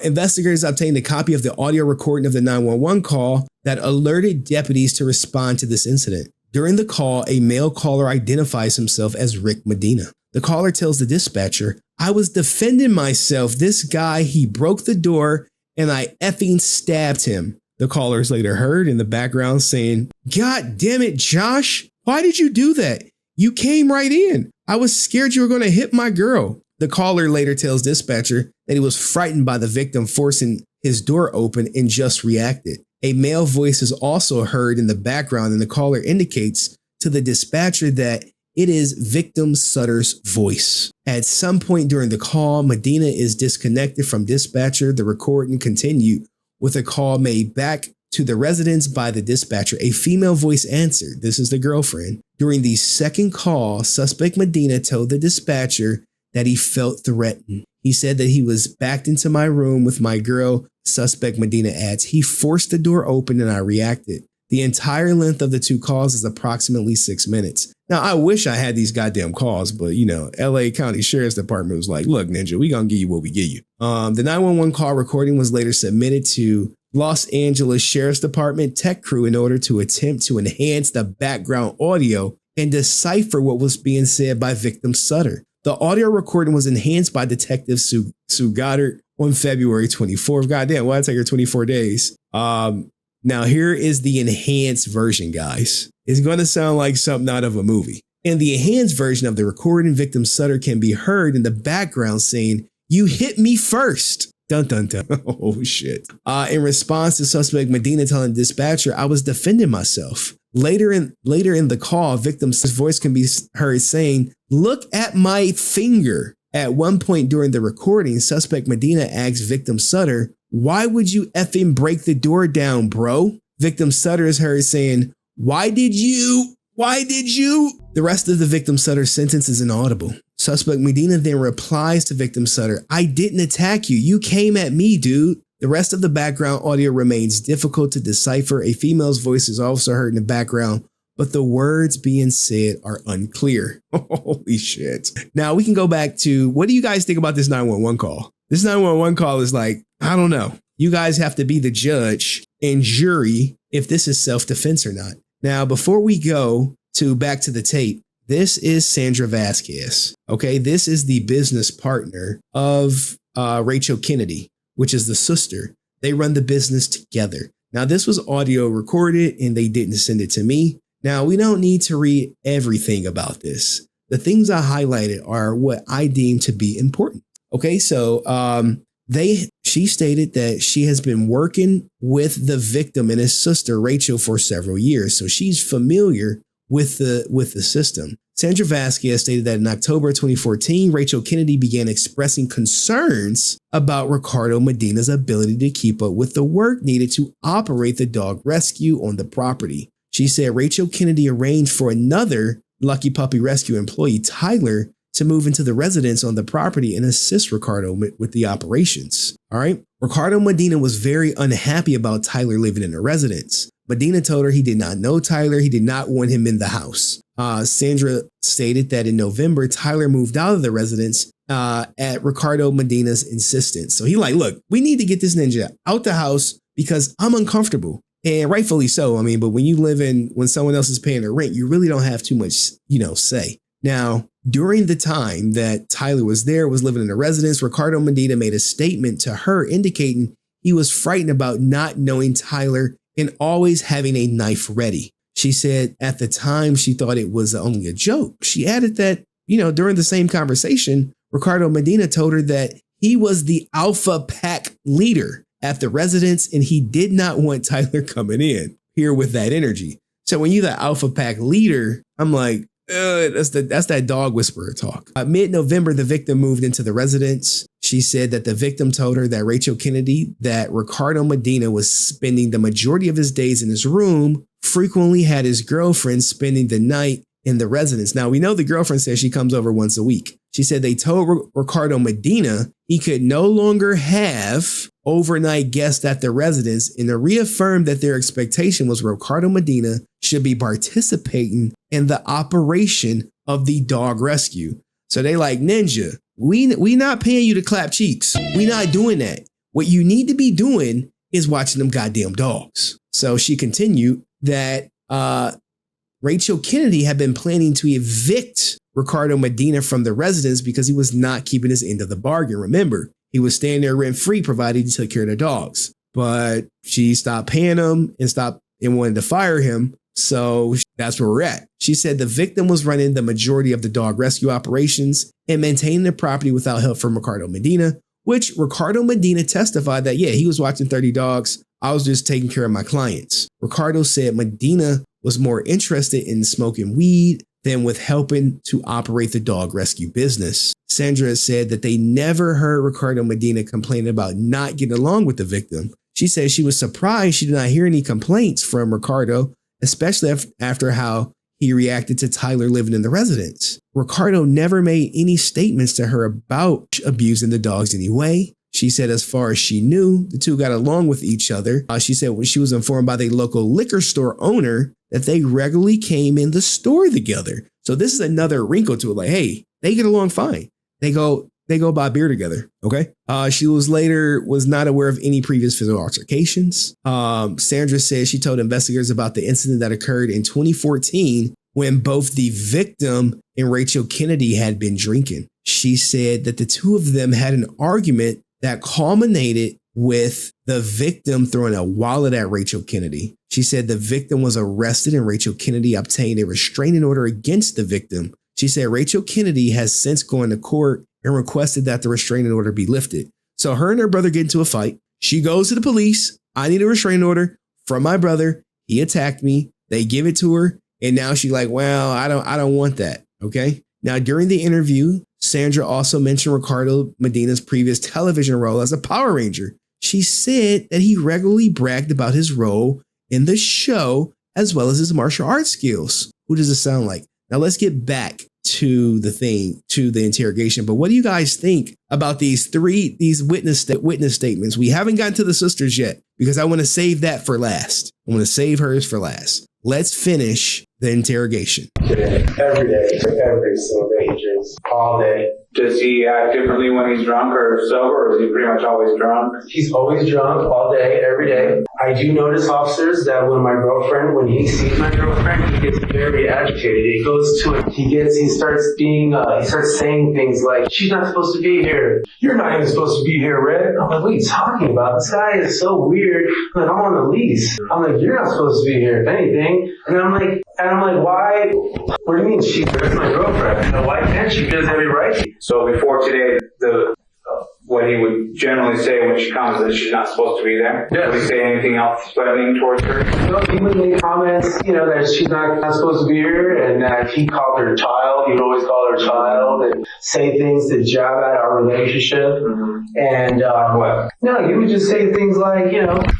Investigators obtained a copy of the audio recording of the 911 call that alerted deputies to respond to this incident. During the call, a male caller identifies himself as Rick Medina. The caller tells the dispatcher, "I was defending myself. This guy, he broke the door and I effing stabbed him." The caller is later heard in the background saying, "God damn it, Josh. Why did you do that? You came right in. I was scared you were going to hit my girl." The caller later tells dispatcher that he was frightened by the victim forcing his door open and just reacted. A male voice is also heard in the background, and the caller indicates to the dispatcher that it is victim Sutter's voice. At some point during the call, Medina is disconnected from dispatcher. The recording continued with a call made back to the residence by the dispatcher. A female voice answered. This is the girlfriend. During the second call, suspect Medina told the dispatcher that he felt threatened. He said that he was backed into my room with my girl. Suspect Medina adds, "He forced the door open and I reacted." The entire length of the two calls is approximately 6 minutes. Now, I wish I had these goddamn calls, but LA County Sheriff's Department was like, "Look, Ninja, we gonna give you what we give you." The 911 call recording was later submitted to Los Angeles Sheriff's Department tech crew in order to attempt to enhance the background audio and decipher what was being said by victim Sutter. The audio recording was enhanced by Detective Sue Goddard on February 24th. Goddamn, why did it take her 24 days? Now here is the enhanced version, guys. It's going to sound like something out of a movie. In the enhanced version of the recording, victim Sutter can be heard in the background saying, "You hit me first." Dun, dun, dun. Oh, shit. In response to suspect Medina telling dispatcher, "I was defending myself." Later in the call, victim's voice can be heard saying, "Look at my finger." At one point during the recording, suspect Medina asks victim Sutter, "Why would you effing break the door down, bro?" Victim Sutter is heard saying, Why did you? The rest of the victim Sutter's sentence is inaudible. Suspect Medina then replies to victim Sutter, "I didn't attack you. You came at me, dude." The rest of the background audio remains difficult to decipher. A female's voice is also heard in the background, but the words being said are unclear. Holy shit. Now we can go back to, what do you guys think about this 911 call? This 911 call is like, I don't know. You guys have to be the judge and jury if this is self-defense or not. Now, before we go back to the tape, this is Sandra Vasquez. Okay, this is the business partner of Rachel Kennedy, which is the sister. They run the business together. Now, this was audio recorded and they didn't send it to me. Now, we don't need to read everything about this. The things I highlighted are what I deem to be important. Okay, so she stated that she has been working with the victim and his sister, Rachel, for several years. So she's familiar with the system. Sandra Vasquez stated that in October 2014, Rachel Kennedy began expressing concerns about Ricardo Medina's ability to keep up with the work needed to operate the dog rescue on the property. She said Rachel Kennedy arranged for another Lucky Puppy Rescue employee, Tyler, to move into the residence on the property and assist Ricardo with the operations. All right. Ricardo Medina was very unhappy about Tyler living in the residence. Medina told her he did not know Tyler. He did not want him in the house. Sandra stated that in November, Tyler moved out of the residence at Ricardo Medina's insistence. So he like, look, we need to get this ninja out the house because I'm uncomfortable. And rightfully so. I mean, but when someone else is paying their rent, you really don't have too much, say. Now, during the time that Tyler was living in a residence, Ricardo Medina made a statement to her indicating he was frightened about not knowing Tyler and always having a knife ready. She said at the time she thought it was only a joke. She added that, during the same conversation, Ricardo Medina told her that he was the alpha pack leader at the residence and he did not want Tyler coming in here with that energy. So when you're the alpha pack leader, I'm like, that's that dog whisperer talk. Mid-November, the victim moved into the residence. She said that the victim told her that Rachel Kennedy, that Ricardo Medina was spending the majority of his days in his room, frequently had his girlfriend spending the night in the residence. Now, we know the girlfriend says she comes over once a week. She said they told Ricardo Medina he could no longer have overnight guests at the residence, and they reaffirmed that their expectation was Ricardo Medina should be participating in the operation of the dog rescue. So they like, Ninja, we not paying you to clap cheeks. We not doing that. What you need to be doing is watching them goddamn dogs. So she continued that Rachel Kennedy had been planning to evict Ricardo Medina from the residence because he was not keeping his end of the bargain. Remember, he was staying there rent-free, provided he took care of the dogs. But she stopped paying him and wanted to fire him. So that's where we're at. She said the victim was running the majority of the dog rescue operations and maintaining the property without help from Ricardo Medina, which Ricardo Medina testified that, yeah, he was watching 30 dogs. I was just taking care of my clients. Ricardo said Medina was more interested in smoking weed than with helping to operate the dog rescue business. Sandra said that they never heard Ricardo Medina complain about not getting along with the victim. She said she was surprised she did not hear any complaints from Ricardo, especially after how he reacted to Tyler living in the residence. Ricardo never made any statements to her about abusing the dogs anyway. She said as far as she knew, the two got along with each other. She said when she was informed by the local liquor store owner that they regularly came in the store together. So this is another wrinkle to it. Like, hey, they get along fine. They go buy beer together. Okay. She was not aware of any previous physical altercations. Sandra said she told investigators about the incident that occurred in 2014 when both the victim and Rachel Kennedy had been drinking. She said that the two of them had an argument that culminated with the victim throwing a wallet at Rachel Kennedy. She said the victim was arrested and Rachel Kennedy obtained a restraining order against the victim. She said Rachel Kennedy has since gone to court and requested that the restraining order be lifted. So her and her brother get into a fight. She goes to the police. I need a restraining order from my brother. He attacked me. They give it to her. And now she's like, well, I don't want that. Okay. Now, during the interview, Sandra also mentioned Ricardo Medina's previous television role as a Power Ranger. She said that he regularly bragged about his role in the show as well as his martial arts skills. Who does it sound like? Now let's get back to the interrogation. But what do you guys think about these witness statements? We haven't gotten to the sisters yet because I want to save that for last. I want to save hers for last. Let's finish the interrogation. Today, every day, every single day, he drinks all day. Does he act differently when he's drunk or sober, or is he pretty much always drunk? He's always drunk all day, every day. I do notice, officers, that when he sees my girlfriend, he gets very agitated. It goes to it. He starts saying things like, she's not supposed to be here. You're not even supposed to be here, Red. I'm like, what are you talking about? This guy is so weird. I'm like, I'm on the lease. I'm like, you're not supposed to be here, if anything. And I'm like, why? What do you mean? She's my girlfriend. And why can't she? She has every right. So before today, what he would generally say when she comes is she's not supposed to be there. Yes. Would he say anything else threatening towards her? No, he would make comments, that she's not supposed to be here, and that he called her child. He would always call her child and say things that jab at our relationship. Mm-hmm. And what? No, he would just say things like,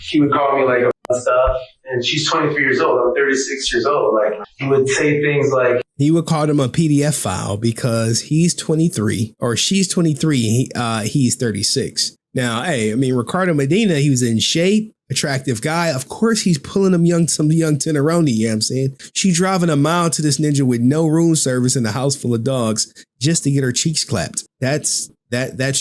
he would call me like a stuff, and she's 23 years old. I'm 36 years old. Like, he would say things like, he would call them a PDF file because he's 23 or she's 23. He's 36. Now, hey, Ricardo Medina, he was in shape, attractive guy. Of course, he's pulling some young Teneroni, you know what I'm saying? She driving a mile to this ninja with no room service in a house full of dogs just to get her cheeks clapped. That's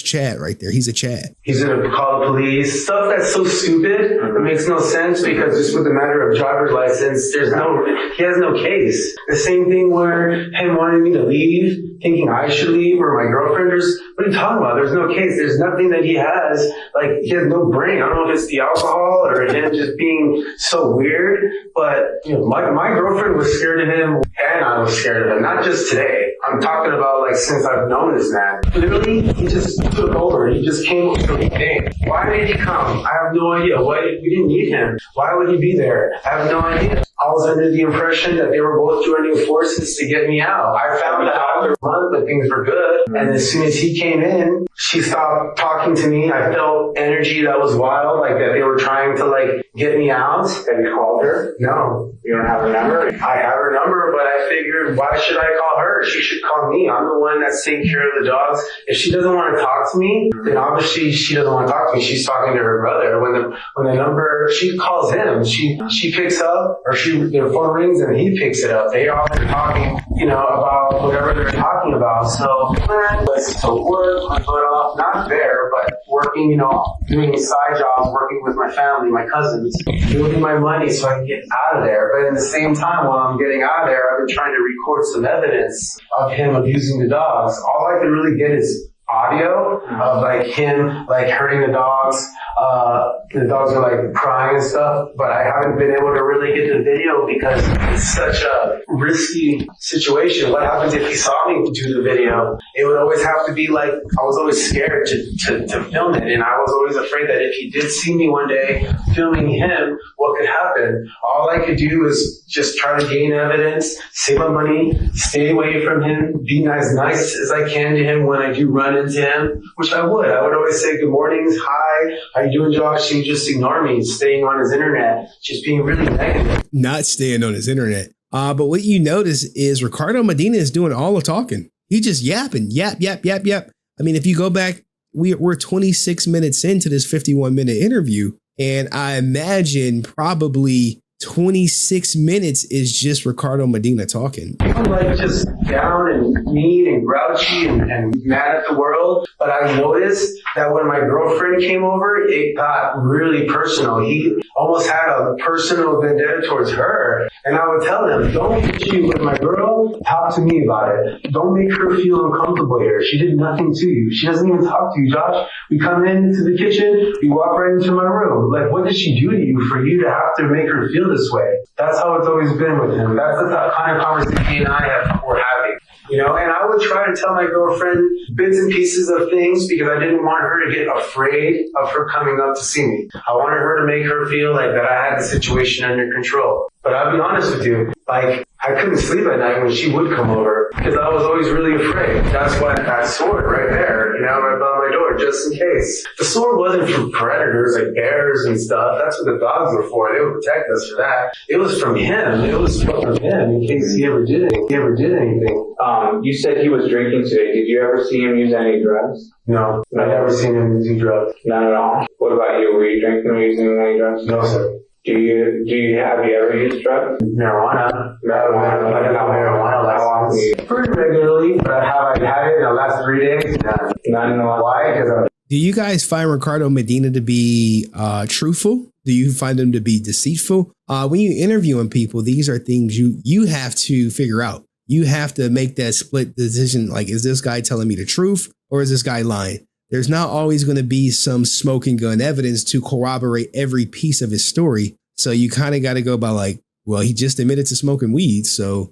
Chad right there. He's a Chad. He's going to call the police. Stuff that's so stupid. It makes no sense because just with the matter of driver's license, he has no case. The same thing where him wanting me to leave, thinking I should leave, or my girlfriend, what are you talking about? There's no case. There's nothing that he has. Like, he has no brain. I don't know if it's the alcohol or him just being so weird, but my girlfriend was scared of him and I was scared of him. Not just today. I'm talking about since I've known this man. Literally, he just took over. He just came with everything. Why did he come? I have no idea. We didn't need him. Why would he be there? I have no idea. I was under the impression that they were both joining forces to get me out. I found out after a month month when things were good. And as soon as he came in, she stopped talking to me. I felt energy that was wild, like that they were trying to like get me out. Have you called her? No. You don't have her number? I have her number, but I figured, why should I call her? She should call me. I'm the one that's taking care of the dogs. If she doesn't want to talk to me, then obviously she doesn't want to talk to me. She's talking to her brother. When the number, she calls him. She picks up, or their phone rings and he picks it up. They all are talking, about whatever they're talking about. So I was to work, my butt off, not there, but working, doing side jobs, working with my family, my cousins, doing my money so I can get out of there. But at the same time, while I'm getting out of there, I've been trying to record some evidence of him abusing the dogs. All I can really get is audio of like him like hurting the dogs. The dogs are like crying and stuff, but I haven't been able to really get the video because it's such a risky situation. What happens if he saw me do the video? It would always have to be like, I was always scared to film it, and I was always afraid that if he did see me one day filming him, what could happen? All I could do is just try to gain evidence, save my money, stay away from him, be as nice as I can to him when I do run into him, which I would. I would always say good mornings, hi, how you doing, Josh? He just ignore me, staying on his internet, just being really negative. Not staying on his internet. But what you notice is Ricardo Medina is doing all the talking. He just yapping, yap. I mean, if you go back, we're 26 minutes into this 51-minute interview, and I imagine probably 26 minutes is just Ricardo Medina talking. I'm like just down and mean and grouchy and mad at the world. But I noticed that when my girlfriend came over, it got really personal. He almost had a personal vendetta towards her. And I would tell him, don't issue with my girl, talk to me about it. Don't make her feel uncomfortable here. She did nothing to you. She doesn't even talk to you, Josh. We come into the kitchen, we walk right into my room. Like, what did she do to you for you to have to make her feel this way? That's how it's always been with him. That's the kind of conversation he and I were having. And I would try to tell my girlfriend bits and pieces of things because I didn't want her to get afraid of her coming up to see me. I wanted her to make her feel like that I had the situation under control. But I'll be honest with you, like, I couldn't sleep at night when she would come over because I was always really afraid. That's why that sword right there, right by my door, just in case. The sword wasn't from predators like bears and stuff. That's what the dogs were for. They would protect us for that. It was from him. It was from him in case he ever did anything. You said he was drinking today. Did you ever see him use any drugs? No, I've never seen him do drugs. Not at all. What about you? Were you drinking or using any drugs? No, sir. Have you ever used drugs? Marijuana. I don't have marijuana last pretty regularly, but have I had it in the last 3 days? Not in the last. Why? Because do you guys find Ricardo Medina to be truthful? Do you find him to be deceitful? When you interviewing people, these are things you have to figure out. You have to make that split decision. Like, is this guy telling me the truth or is this guy lying? There's not always going to be some smoking gun evidence to corroborate every piece of his story. So you kind of got to go by like, well, he just admitted to smoking weed. So,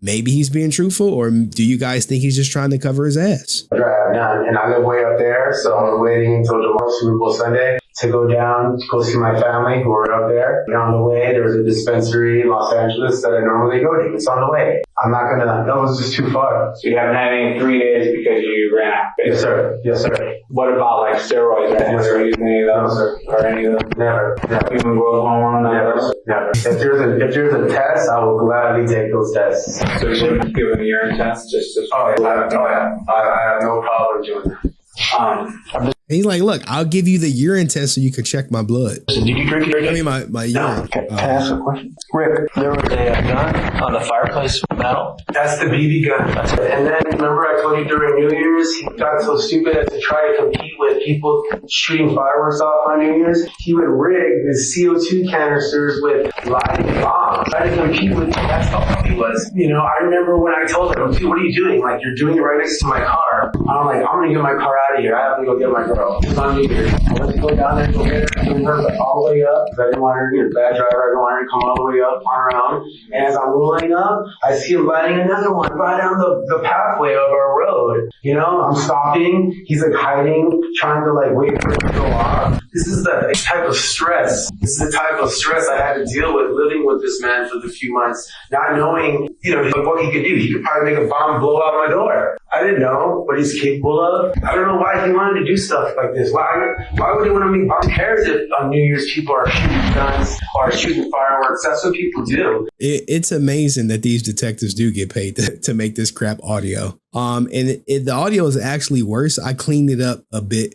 maybe he's being truthful, or do you guys think he's just trying to cover his ass? I have none, and I live way up there, so I'm waiting until tomorrow, Super Bowl Sunday, to go down, to go see my family who are up there. And on the way, there's a dispensary in Los Angeles that I normally go to. It's on the way. I'm not gonna, that was just too far. So you haven't had any in 3 days because you ran out? Yes, sir. Yes, sir. What about like steroids? Yes, sir. Using any of those? No, sir. Or any of those? Never. Even growth hormone? Never. If there's a test, I will gladly take those tests. So you wouldn't give a urine test just to... Oh, yeah. I have no problem doing that. He's like, look, I'll give you the urine test so you can check my blood. So did you drink it? I mean, my urine. Can I ask a question? Rick, there was a gun on the fireplace metal. That's the BB gun. And then, remember I told you during New Year's, he got so stupid as to try to compete with people shooting fireworks off on New Year's. He would rig his CO2 canisters with live bombs. Try to compete with, that's how he was. I remember when I told him, dude, what are you doing? Like, you're doing it right next to my car. I'm like, I'm going to get my car out of here. I have to go get my girl. It was on New Year's. I went to go down there and go get her, bring her all the way up, because I didn't want her to be a bad driver. I didn't want her to come all the way up on her own. And as I'm rolling up, I see see him lighting another one right down the pathway of our road. You know, I'm stopping. He's like hiding, trying to like wait for it to go off. This is the type of stress. This is the type of stress I had to deal with living with this man for the few months, not knowing, you know, what he could do. He could probably make a bomb blow out my door. I didn't know what he's capable of. I don't know why he wanted to do stuff like this. Why would he want to make bombs? Who cares if on New Year's people are shooting guns or shooting fireworks? That's what people do. It's amazing that these detectives do get paid to make this crap audio. The audio is actually worse. I cleaned it up a bit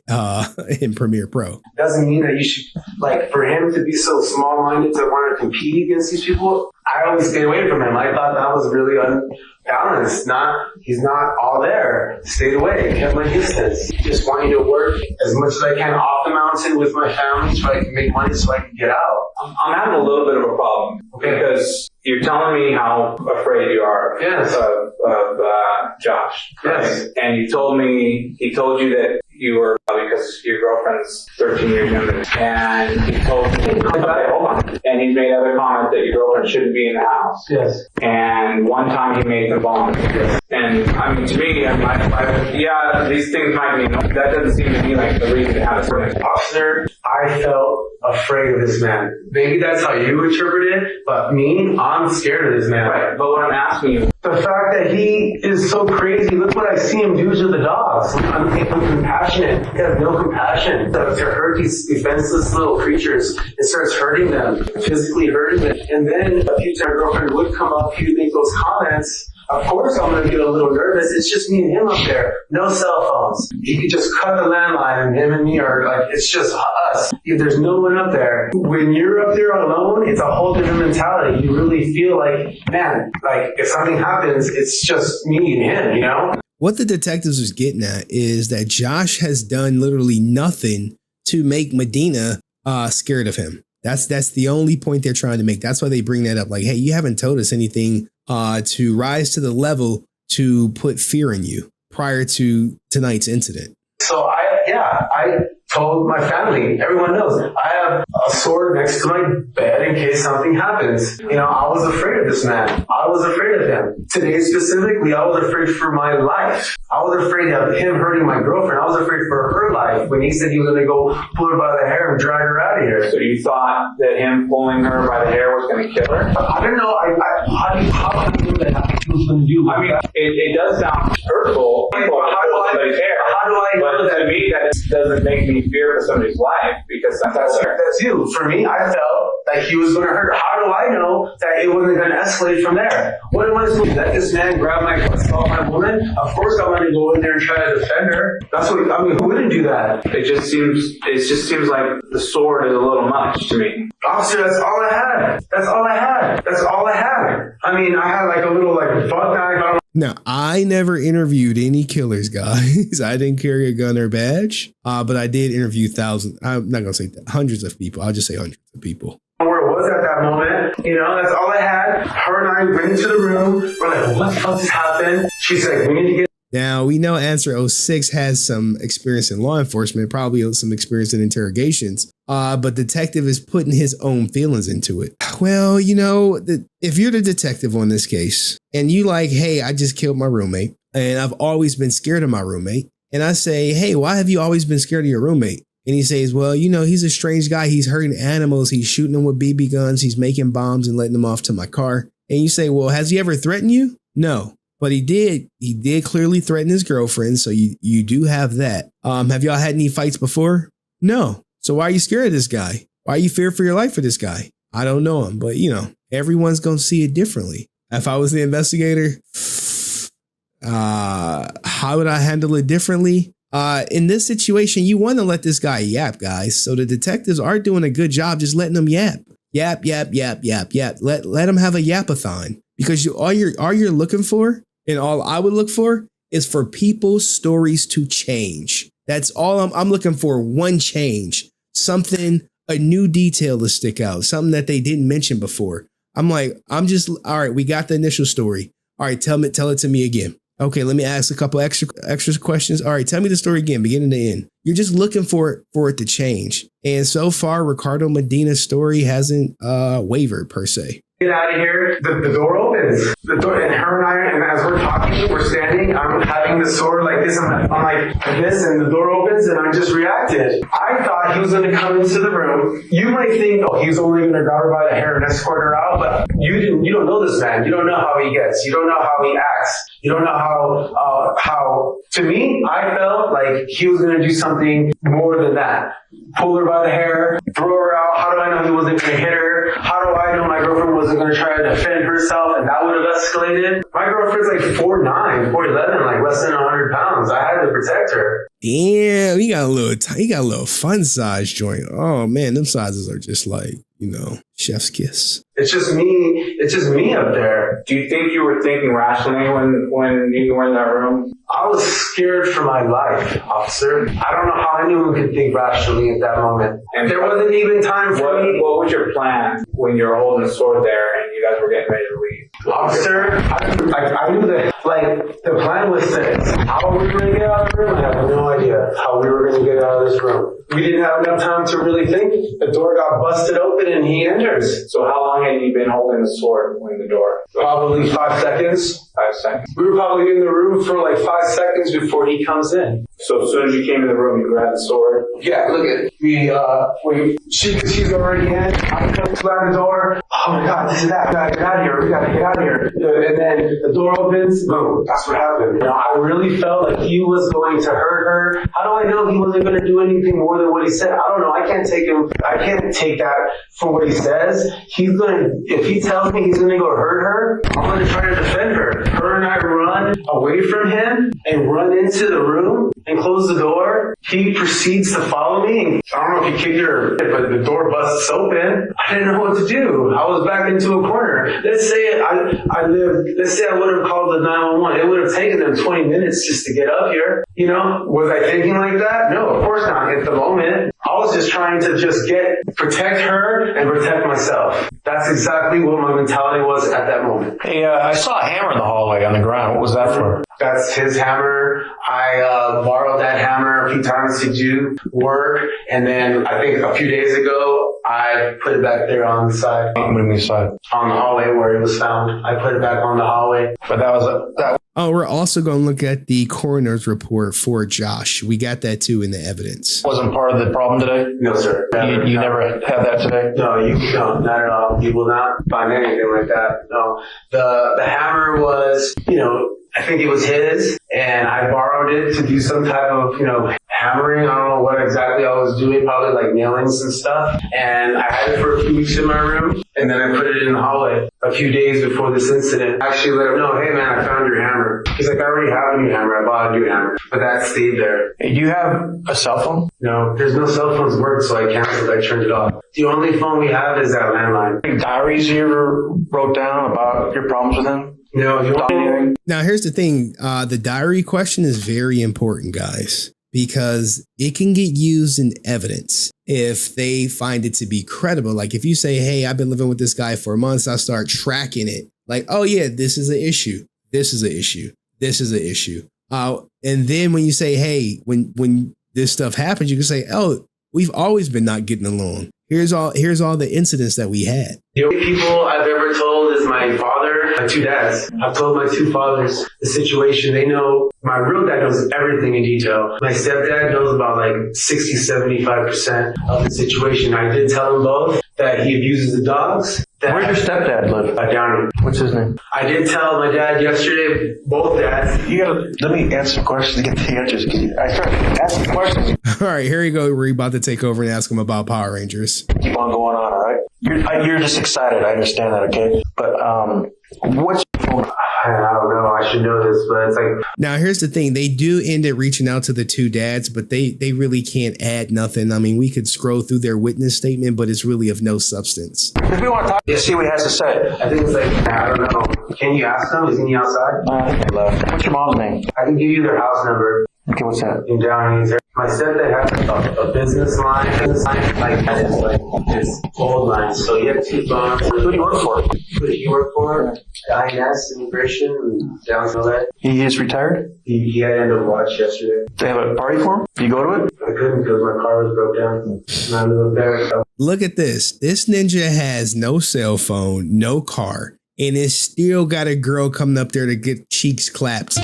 in Premiere Pro. Doesn't mean that you should, like, for him to be so small-minded to want to compete against these people. I always stay away from him. I thought that was really unbalanced. He's not all there. Stayed away, kept my distance. Just wanting to work as much as I can off the mountain with my family so I can make money so I can get out. I'm having a little bit of a problem because you're telling me how afraid you are of Josh. Yes. And he told you that you were, because your girlfriend's 13 years younger. And he told me, hold on. And he made other comments that your girlfriend shouldn't be in the house. Yes. And one time he made the bomb. Yes. And I mean, to me, yeah, these things might mean, that doesn't seem to me like the reason to have a certain officer. I felt afraid of this man. Maybe that's how you interpret it, but me, I'm scared of this man. Right. But what I'm asking you, the fact that he is so crazy, look what I see him do to the dogs. I'm compassionate. He has no compassion. To hurt these defenseless little creatures, it starts hurting them, physically hurting them. And then a few times my girlfriend would come up, he would make those comments. Of course I'm going to get a little nervous. It's just me and him up there. No cell phones. He could just cut the landline and him and me are like, it's just us. There's no one up there. When you're up there alone, it's a whole different mentality. You really feel like, man, like if something happens, it's just me and him, you know? What the detectives was getting at is that Josh has done literally nothing to make Medina scared of him. That's the only point they're trying to make. That's why they bring that up. Like, hey, you haven't told us anything to rise to the level to put fear in you prior to tonight's incident. So I told my family, everyone knows, I have a sword next to my bed in case something happens. You know, I was afraid of this man. I was afraid of him. Today specifically, I was afraid for my life. I was afraid of him hurting my girlfriend. I was afraid for her life when he said he was going to go pull her by the hair and drag her out of here. So you thought that him pulling her by the hair was going to kill her? I don't know. How do you know that he was going to do? I mean, it does sound hurtful. How do I know that? To me, that doesn't make me fear for somebody's life because that's you. For me, I felt that he was going to hurt. How do I know that it wasn't going to escalate from there? What am I supposed to do? Let this man grab my assault my woman? Of course I want to go in there and try to defend her. That's what I mean. Who wouldn't do that? It just seems like the sword is a little much to me. Officer, that's all I had. I mean, I had like a little like buck knife. Now, I never interviewed any killers, guys. I didn't carry a gun or badge, but I did interview thousands. I'm not going to say hundreds of people. I'll just say hundreds of people. Where it was at that moment, you know, that's all I had. Her and I went into the room. We're like, what the fuck just happened? She's like, we need to get. Now, we know Answer 06 has some experience in law enforcement, probably some experience in interrogations, but detective is putting his own feelings into it. Well, you know, if you're the detective on this case and you like, hey, I just killed my roommate and I've always been scared of my roommate. And I say, hey, why have you always been scared of your roommate? And he says, well, you know, he's a strange guy. He's hurting animals. He's shooting them with BB guns. He's making bombs and letting them off to my car. And you say, well, has he ever threatened you? No. But he did clearly threaten his girlfriend. So you do have that. Have y'all had any fights before? No. So why are you scared of this guy? Why are you feared for your life for this guy? I don't know him, but you know, everyone's going to see it differently. If I was the investigator, how would I handle it differently? In this situation, you want to let this guy yap, guys. So the detectives are doing a good job just letting them yap. Yap. Let them have a yapathon. Because all you're looking for, and all I would look for, is for people's stories to change. That's all I'm looking for. One change, something, a new detail to stick out, something that they didn't mention before. All right, we got the initial story. All right, tell it to me again. Okay, let me ask a couple extra questions. All right, tell me the story again, beginning to end. You're just looking for it to change. And so far, Ricardo Medina's story hasn't wavered per se. get out of here. The door opens. The door, and her and I, and as we're talking, we're standing, I'm having the sword like this, I'm like this, and the door opens, and I just reacted. I thought he was going to come into the room. You might think, oh, he's only going to grab her by the hair and escort her out, but you don't know this man. You don't know how he gets. You don't know how he acts. You don't know how, to me, I felt like he was going to do something more than that. Pull her by the hair, throw her out. How do I know he wasn't going to hit her? How do I know my girlfriend wasn't going to try to defend herself and that would have escalated? My girlfriend's like 4'9", 4'11", like less than 100 pounds. I had to protect her. Damn, he got a little fun size joint. Oh man, them sizes are just like, chef's kiss. It's just me up there. Do you think you were thinking rationally when you were in that room? I was scared for my life, officer. I don't know how anyone could think rationally at that moment. And there wasn't even time for me. What was your plan when you were holding the sword there and you guys were getting ready to leave? Officer, I knew that, the plan was set. How we were going to get out of the room, I have no idea how we were going to get out of this room. We didn't have enough time to really think. The door got busted open and he enters. So how long had you been holding the sword when the door? Probably 5 seconds. 5 seconds. We were probably in the room for like 5 seconds before he comes in. So as soon as you came in the room, you grabbed the sword? Yeah, look at it. She's already in. I come to the door. Oh my God, this is that. We gotta get out of here. We gotta get out of here. And then the door opens. Boom. That's what happened. I really felt like he was going to hurt her. How do I know he wasn't going to do anything more than what he said? I don't know. I can't take that for what he says. If he tells me he's going to go hurt her, I'm going to try to defend her. Her and I run away from him and run into the room and close the door. He proceeds to follow me. I don't know if he kicked her, but the door busts open. I didn't know what to do. I was back into a corner. Let's say I would have called the 911. It would have taken them 20 minutes just to get up here. Was I thinking like that? No, of course not. At the moment, I was just trying to protect her and protect myself. That's exactly what my mentality was at that moment. Hey, I saw a hammer in the hallway on the ground. What was that for? That's his hammer. I borrowed that hammer a few times to do work, and then I think a few days ago I put it back there on the side. What do you mean side? On the hallway where it was found. I put it back on the hallway. But that. Oh, we're also going to look at the coroner's report for Josh. We got that too in the evidence. Wasn't part of the problem today? No, sir. You never had that today? No, not at all. You will not find anything like that. No. The hammer was, I think it was his, and I borrowed it to do some type of, hammering. I don't know what exactly I was doing, probably like nailings and stuff. And I had it for a few weeks in my room, and then I put it in the hallway a few days before this incident. I actually let him know, hey man, I found your hammer. He's like, I already have a new hammer. I bought a new hammer. But that stayed there. Hey, do you have a cell phone? No, there's no cell phones work, so I canceled. I turned it off. The only phone we have is that landline. Any diaries you ever wrote down about your problems with him? No, you want anything? Now, here's the thing. The diary question is very important, guys, because it can get used in evidence if they find it to be credible. Like if you say, hey, I've been living with this guy for months, I start tracking it. Like, oh yeah, this is an issue. This is an issue. This is an issue. And then when you say, hey, when this stuff happens, you can say, oh, we've always been not getting along. Here's all the incidents that we had. The only people I've ever told is my father, my two dads. I've told my two fathers the situation. They know, my real dad knows everything in detail. My stepdad knows about like 60-75% of the situation. I did tell them both that he abuses the dogs. Where does your stepdad live? Downey. What's his name? I did tell my dad yesterday, both dads. Let me answer some questions to get the answers. I start asking questions. All right, here you go. We're about to take over and ask him about Power Rangers. Keep on going on, all right? You're just excited. I understand that, okay? But what's your phone? I don't know. I should know this, but it's like... Now, here's the thing. They do end up reaching out to the two dads, but they really can't add nothing. I mean, we could scroll through their witness statement, but it's really of no substance. If we want to talk, see what he has to say. I think it's like, I don't know. Can you ask him? Isn't he outside? What's your mom's name? I can give you their house number. Okay, what's that? In Downey's. My stepdad had a business line, like that is like his old line. So he had 2 phones. Who do you work for? Who did he work for? INS Immigration in downtown LA. He is retired? He had ended of watch yesterday. They have a party for him? Do you go to it? I couldn't because my car was broke down. And I live up there. So. Look at this. This ninja has no cell phone, no car, and it's still got a girl coming up there to get cheeks clapped.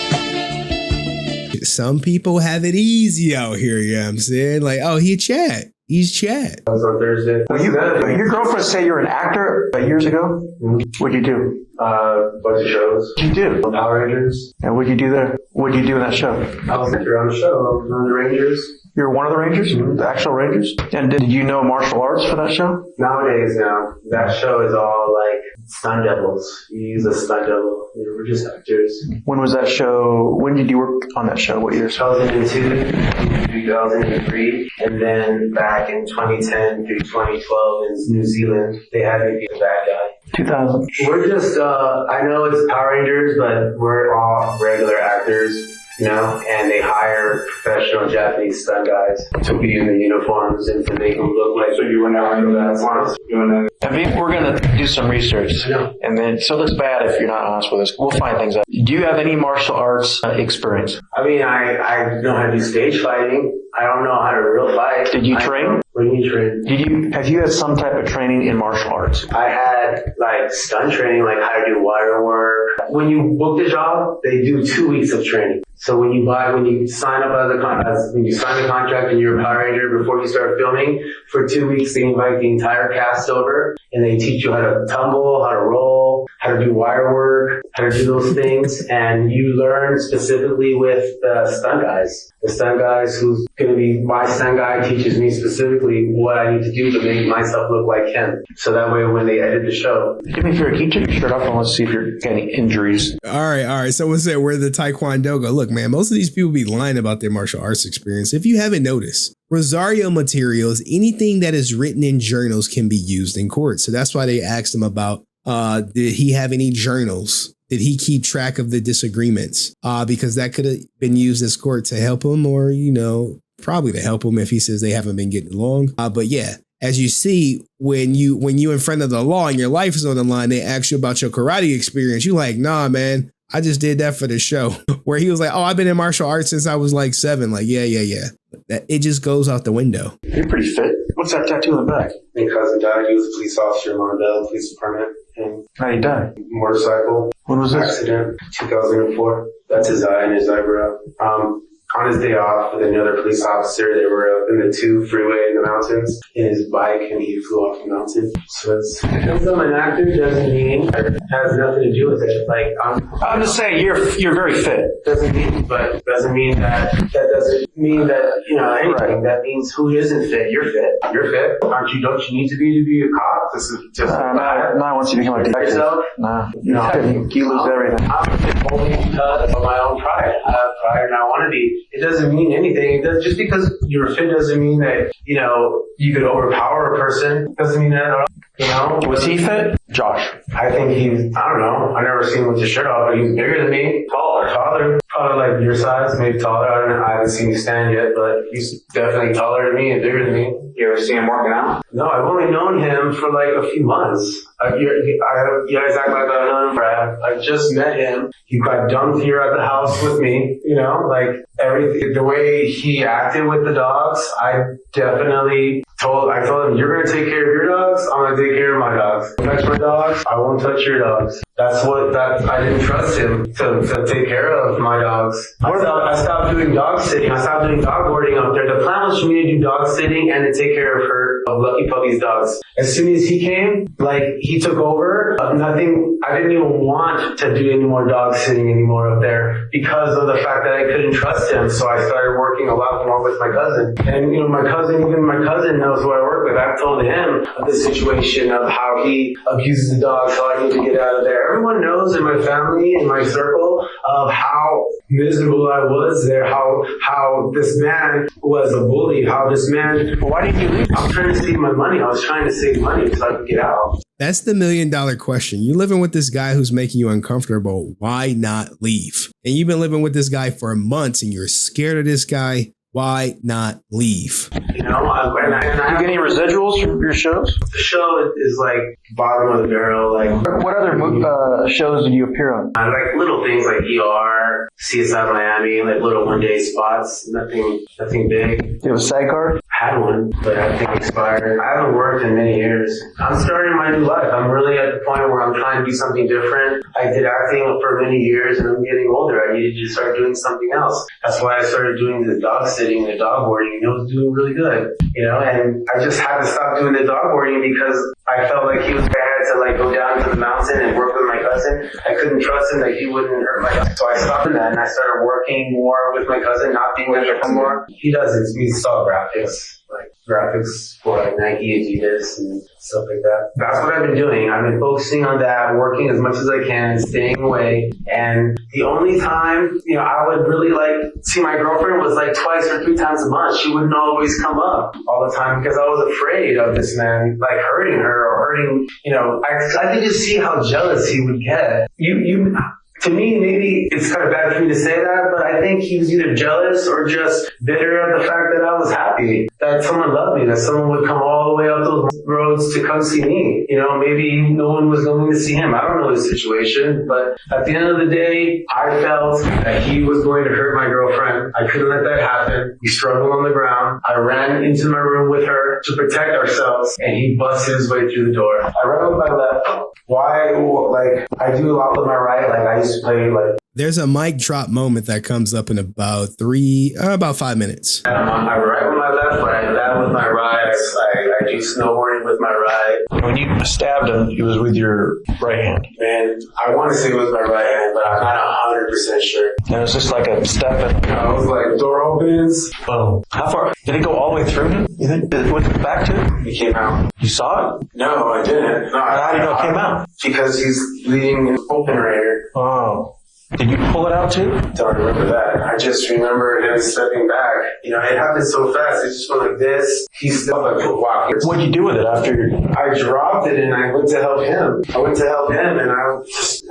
Some people have it easy out here, you know what I'm saying? Like, oh, he's Chad. That was on Thursday. Well, your girlfriend said you were an actor years ago? Mm-hmm. What'd you do? Bunch of shows. What'd you do? Power Rangers. And what'd you do there? What'd you do in that show? I was on the show. I was on the Rangers. You were one of the Rangers? Mm-hmm. The actual Rangers? And did you know martial arts for that show? Nowadays, now, that show is all like stunt devils. You use a stunt devil. We're just actors. When was that show? When did you work on that show? What years? 2002, 2003, and then back in 2010 through 2012 in New Zealand, they had me be the bad guy. 2000. We're just, I know it's Power Rangers, but we're all regular actors. You know, and they hire professional Japanese stunt guys to be in the uniforms and to make them look like. So you were now in that. I mean, we're going to do some research. And then, so it's bad if you're not honest with us. We'll find things out. Do you have any martial arts experience? I mean, I know how to do stage fighting. I don't know how to real fight. Did you train? What do you train? Have you had some type of training in martial arts? I had like stunt training, like how to do wire work. When you book the job, they do 2 weeks of training. So when you sign up when you sign the contract and you're a Power Ranger before you start filming, for 2 weeks they invite the entire cast over and they teach you how to tumble, how to roll, how to do wire work, how to do those things, and you learn specifically with the stunt guys. The stunt guys who's going to be my stunt guy teaches me specifically what I need to do to make myself look like him. So that way when they edit the show. Do me a favor, can you take your shirt off and let's see if you're getting injuries? All right. Someone said, where the Taekwondo go? Look, man, most of these people be lying about their martial arts experience. If you haven't noticed, Rosario materials, anything that is written in journals can be used in court. So that's why they asked him about, did he have any journals? Did he keep track of the disagreements? Because that could have been used as court to help him or, probably to help him if he says they haven't been getting along. But yeah, as you see, when you in front of the law and your life is on the line, they ask you about your karate experience. You like, nah, man, I just did that for the show. Where he was like, oh, I've been in martial arts since I was like 7. Like, yeah. It just goes out the window. You're pretty fit. What's that tattoo in the back? My cousin died. He was a police officer in Montebello Police Department. And how did he die? Motorcycle. When was this? Accident. 2004. That's his eye and his eyebrow. On his day off with another police officer, they were up in the 2 freeway in the mountains in his bike and he flew off the mountain. So because I'm an actor doesn't mean it has nothing to do with it. Like I'm just saying you're very fit. Doesn't mean that doesn't mean that anything. Right. That means who isn't fit? You're fit. You're fit. Don't you need to be a cop? This is just not once you become a detective. Yourself? No. You lose everything. I'm fit only because of my own pride. I have pride and I want to be. It doesn't mean anything. Just because you're fit doesn't mean that, you could overpower a person. Doesn't mean that at all. Was he fit? Josh. I think I don't know. I've never seen him with his shirt off, but he's bigger than me. Taller. Probably like your size, maybe taller. I don't know. I haven't seen him stand yet, but he's definitely taller than me and bigger than me. You ever seen him working out? No, I've only known him for like a few months. You guys act like I've known him forever. I just met him. He got dunked here at the house with me. Like everything, the way he acted with the dogs, I told him, you're going to take care of your dogs, I'm going to take care of my dogs. Touch my dogs, I won't touch your dogs. I didn't trust him to take care of my dogs. I stopped doing dog sitting. I stopped doing dog boarding up there. The plan was for me to do dog sitting and to take care of Lucky Puppy's dogs. As soon as he came, he took over. I didn't even want to do any more dog sitting anymore up there because of the fact that I couldn't trust him. So I started working a lot more with my cousin. And, my cousin knows who I work with. I've told him of the situation of how he abuses the dogs, so I need to get out of there. Everyone knows in my family, in my circle, of how miserable I was there, how this man was a bully, how this man... Why did you leave? I was trying to save my money. I was trying to save money so I could get out. That's the $1 million question. You're living with this guy who's making you uncomfortable. Why not leave? And you've been living with this guy for months and you're scared of this guy. Why not leave? You know, and I You get any residuals from your shows? the show is like bottom of the barrel. Like, What other shows did you appear on? like little things like ER, CSI Miami, like little one-day spots. Nothing big. Do you have a SAG card? Had one, but I think expired. I haven't worked in many years. I'm starting my new life. I'm really at the point where I'm trying to do something different. I did acting for many years and I'm getting older. I needed to start doing something else. That's why I started doing the dog sitting, the dog boarding, and it was doing really good. You know, and I just had to stop doing the dog boarding because I felt like he was bad to like go down to the mountain and work with my cousin. I couldn't trust him that he wouldn't hurt my cousin. So I stopped doing that and I started working more with my cousin, not being with him more. He does it. He saw graphics. Like graphics for like Nike, Adidas, and stuff like that. That's what I've been doing. I've been focusing on that, working as much as I can, staying away. And the only time, you know, I would really like see my girlfriend was like 2 or 3 times a month. She wouldn't always come up all the time because I was afraid of this man like hurting her or hurting, you know, I could just see how jealous he would get. To me, maybe it's kind of bad for me to say that, but I think he was either jealous or just bitter at the fact that I was happy, that someone loved me, that someone would come all the way up those roads to come see me. You know, maybe no one was going to see him. I don't know the situation, but at the end of the day, I felt that he was going to hurt my girlfriend. I couldn't let that happen. We struggled on the ground. I ran into my room with her to protect ourselves, and he busted his way through the door. I ran with my left. Why? Like, I do a lot with my right. Like, I used to play, like... There's a mic drop moment that comes up in about 5 minutes. I write with my left, but I left with my right. I do snowboarding with my right. When you stabbed him, it was with your right hand. Man, I want to say it was my right hand, but I'm not 100% sure. And it was just like a step in. No, it was like door opens. Oh. How far? Did it go all the way through him? You think? With the back to it? He came out. You saw it? No, I didn't. No, How do you know it came out? Because he's leading an open right here. Oh. Did you pull it out too? Don't remember that. I just remember him stepping back. You know, it happened so fast. It just went like this. He stepped like, wow. What'd you do with it after? I dropped it and I went to help him. And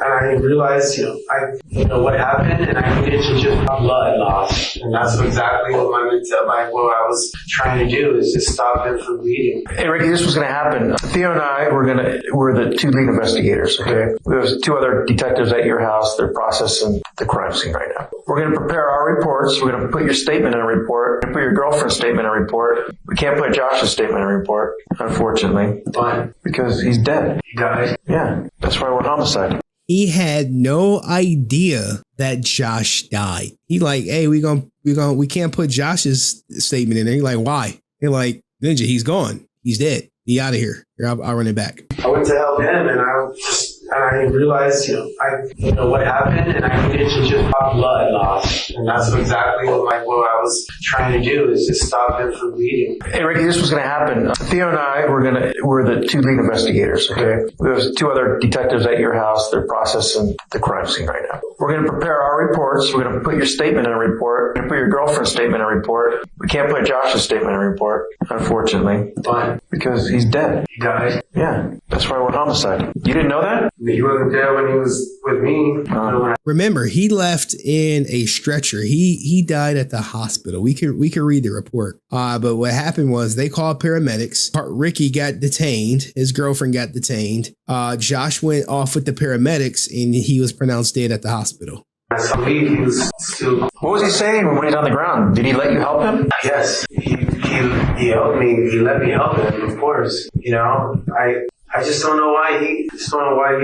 I realized, you know what happened, and I needed to just blood loss. And that's exactly what what I was trying to do, is just stop him from bleeding. Hey, Ricky, this was going to happen. Theo and I were the 2 lead investigators, okay? There's 2 other detectives at your house. They're processing the crime scene right now. We're going to prepare our reports. We're going to put your statement in a report. We're going to put your girlfriend's statement in a report. We can't put Josh's statement in a report, unfortunately. Why? Because he's dead. He died? Yeah, that's why we're homicide. He had no idea that Josh died. He like, hey, we can't put Josh's statement in there. He like, why? He like, Ninja, he's gone. He's dead. He out of here. I'll run it back. I went to help him, and I realized, you know what happened, and I needed to just stop blood loss. And that's exactly what I was trying to do, is just stop him from bleeding. Hey, Ricky, this was going to happen. Theo and I were the 2 lead investigators, okay? There's 2 other detectives at your house. They're processing the crime scene right now. We're going to prepare our reports. We're going to put your statement in a report. We're going to put your girlfriend's statement in a report. We can't put Josh's statement in a report, unfortunately. Why? Because he's dead. He died? Yeah, that's why we're homicide. You didn't know that? He wasn't dead when he was with me. Remember, he left in a stretcher. He died at the hospital. We could read the report. But what happened was they called paramedics. Ricky got detained. His girlfriend got detained. Josh went off with the paramedics and he was pronounced dead at the hospital. I believe he was still... What was he saying when he was on the ground? Did he let you help him? Yes. He helped me. He let me help him, of course. You know, I just don't know why he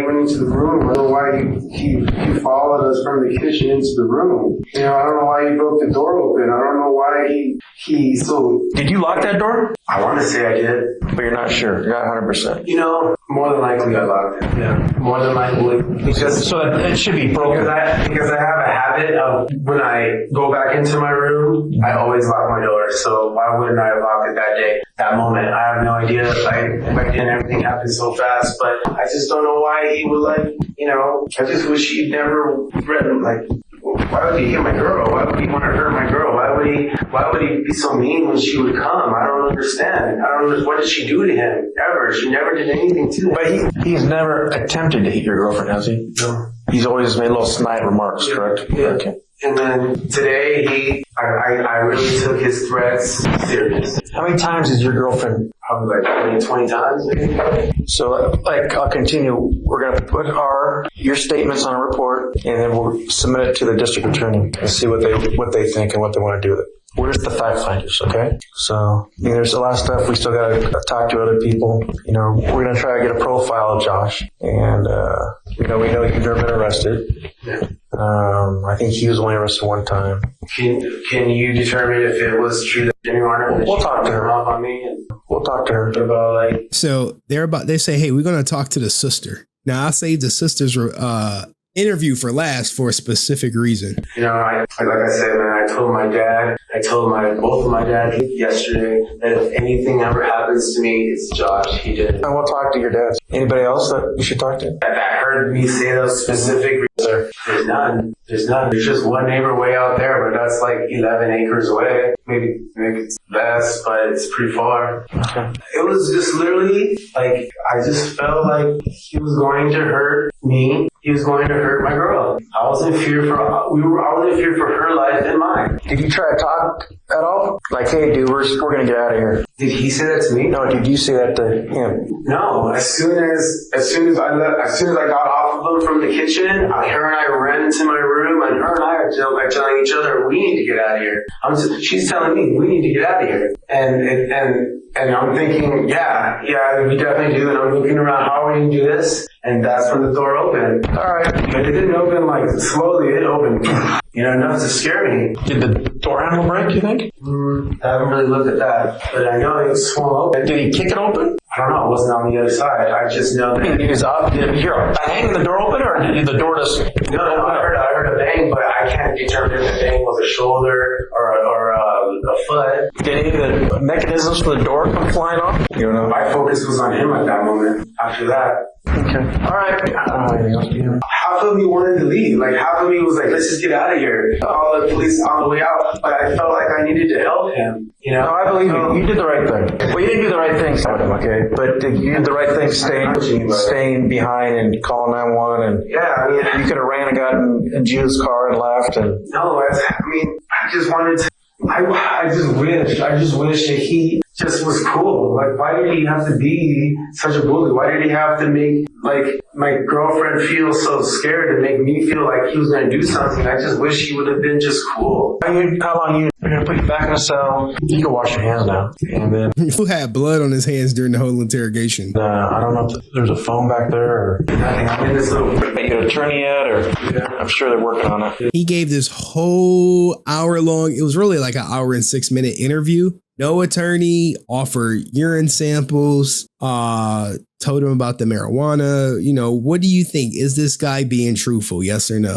went into the room. I don't know why he followed us from the kitchen into the room. You know, I don't know why he broke the door open. I don't know why he so... Did you lock that door? I want to say I did. But you're not sure. You're not 100%. You know, more than likely I locked it. Yeah. More than likely. Because, so it should be broken. Because I have a habit of, when I go back into my room, I always lock my door. So why wouldn't I have locked it that day, that moment? I have no idea if I did, everything happened so fast, but I just don't know why he would I just wish he'd never threatened, why would he hit my girl? Why would he want to hurt my girl? Why would he be so mean when she would come? I don't understand. What did she do to him? Ever? She never did anything to him. But he's never attempted to hit your girlfriend, has he? No. He's always made little snide remarks, correct? Yeah. Okay. And then today, I really took his threats serious. How many times is your girlfriend? Probably like 20 times, maybe. So, I'll continue. We're going to put your statements on a report, and then we'll submit it to the district attorney and see what they think and what they want to do with it. We're just the fact finders, okay? So, there's a lot of stuff we still got to talk to other people. We're going to try to get a profile of Josh, and we know you've never been arrested. Yeah. I think he was only arrested one time. Can you determine if it was true that Jimmy Warner? We'll talk to her. Off on me, and we'll talk to her about So they say, hey, we're going to talk to the sister. Now, I'll save the sister's interview for last for a specific reason. Like I said, man, I told both of my dads yesterday that if anything ever happens to me, it's Josh. He did it. And we'll talk to your dads. Anybody else that you should talk to? That heard me say those specific reasons. There's none. There's just one neighbor way out there, but that's like 11 acres away. Maybe it's less, but it's pretty far. Okay. It was just literally like, I just felt like he was going to hurt me. He was going to hurt my girl. I was in fear for her life and mine. Did you try to talk at all? Like, hey, dude, we're going to get out of here. Did he say that to me? No, did you say that to him? No. As soon as I got off of him from the kitchen, her and I ran into my room, and her and I are telling each other, we need to get out of here. She's telling me, we need to get out of here. And I'm thinking, yeah, we definitely do. And I'm looking around, how are we going to do this? And that's when the door opened. All right. But it didn't open like slowly. It opened, enough to scare me. Did the door handle break, you think? I haven't really looked at that. But I know it swung open. Did he kick it open? I don't know. It wasn't on the other side. I just know that. He was up. Did you hear a bang and the door open, or did the door just... No, I heard a bang, but I can't determine if the bang was a shoulder or a foot. Did any of the mechanisms for the door come flying off? You don't know. My focus was on him at that moment. After that. Okay. All right. Anything else to do? Half of me wanted to leave. Like, half of me was like, let's just get out of here. All the police on the way out. But I felt like I needed to help him. No, I believe you. You did the right thing. Well, you didn't do the right thing, okay? But you did the right thing staying behind and calling 911. And yeah, you could have ran and gotten in Jude's car and left. And no, I just wanted to. I just wish that he just was cool. Like, why did he have to be such a bully? Why did he have to make, like, my girlfriend feel so scared and make me feel like he was going to do something? I just wish he would have been just cool. How long we're going to put you back in a cell. You can wash your hands now. And then... Who had blood on his hands during the whole interrogation? I don't know if there's a phone back there or... I'm in this little... Are you an attorney yet? Or... Yeah. I'm sure they're working on it. He gave this whole hour-long... It was really like an hour and 6-minute interview. No attorney, offered urine samples, told him about the marijuana. What do you think? Is this guy being truthful? Yes or no?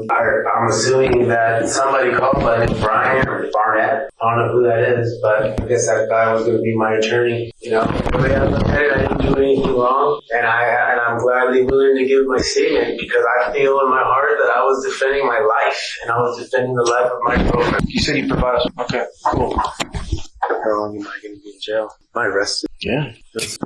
I'm assuming that somebody called by Brian or Barnett. I don't know who that is, but I guess that guy was going to be my attorney. I didn't do anything wrong, and I'm gladly willing to give my statement because I feel in my heart that I was defending my life and I was defending the life of my girlfriend. You said you provided us. Okay, cool. How long am I going to be in jail? Am I arrested? Yeah.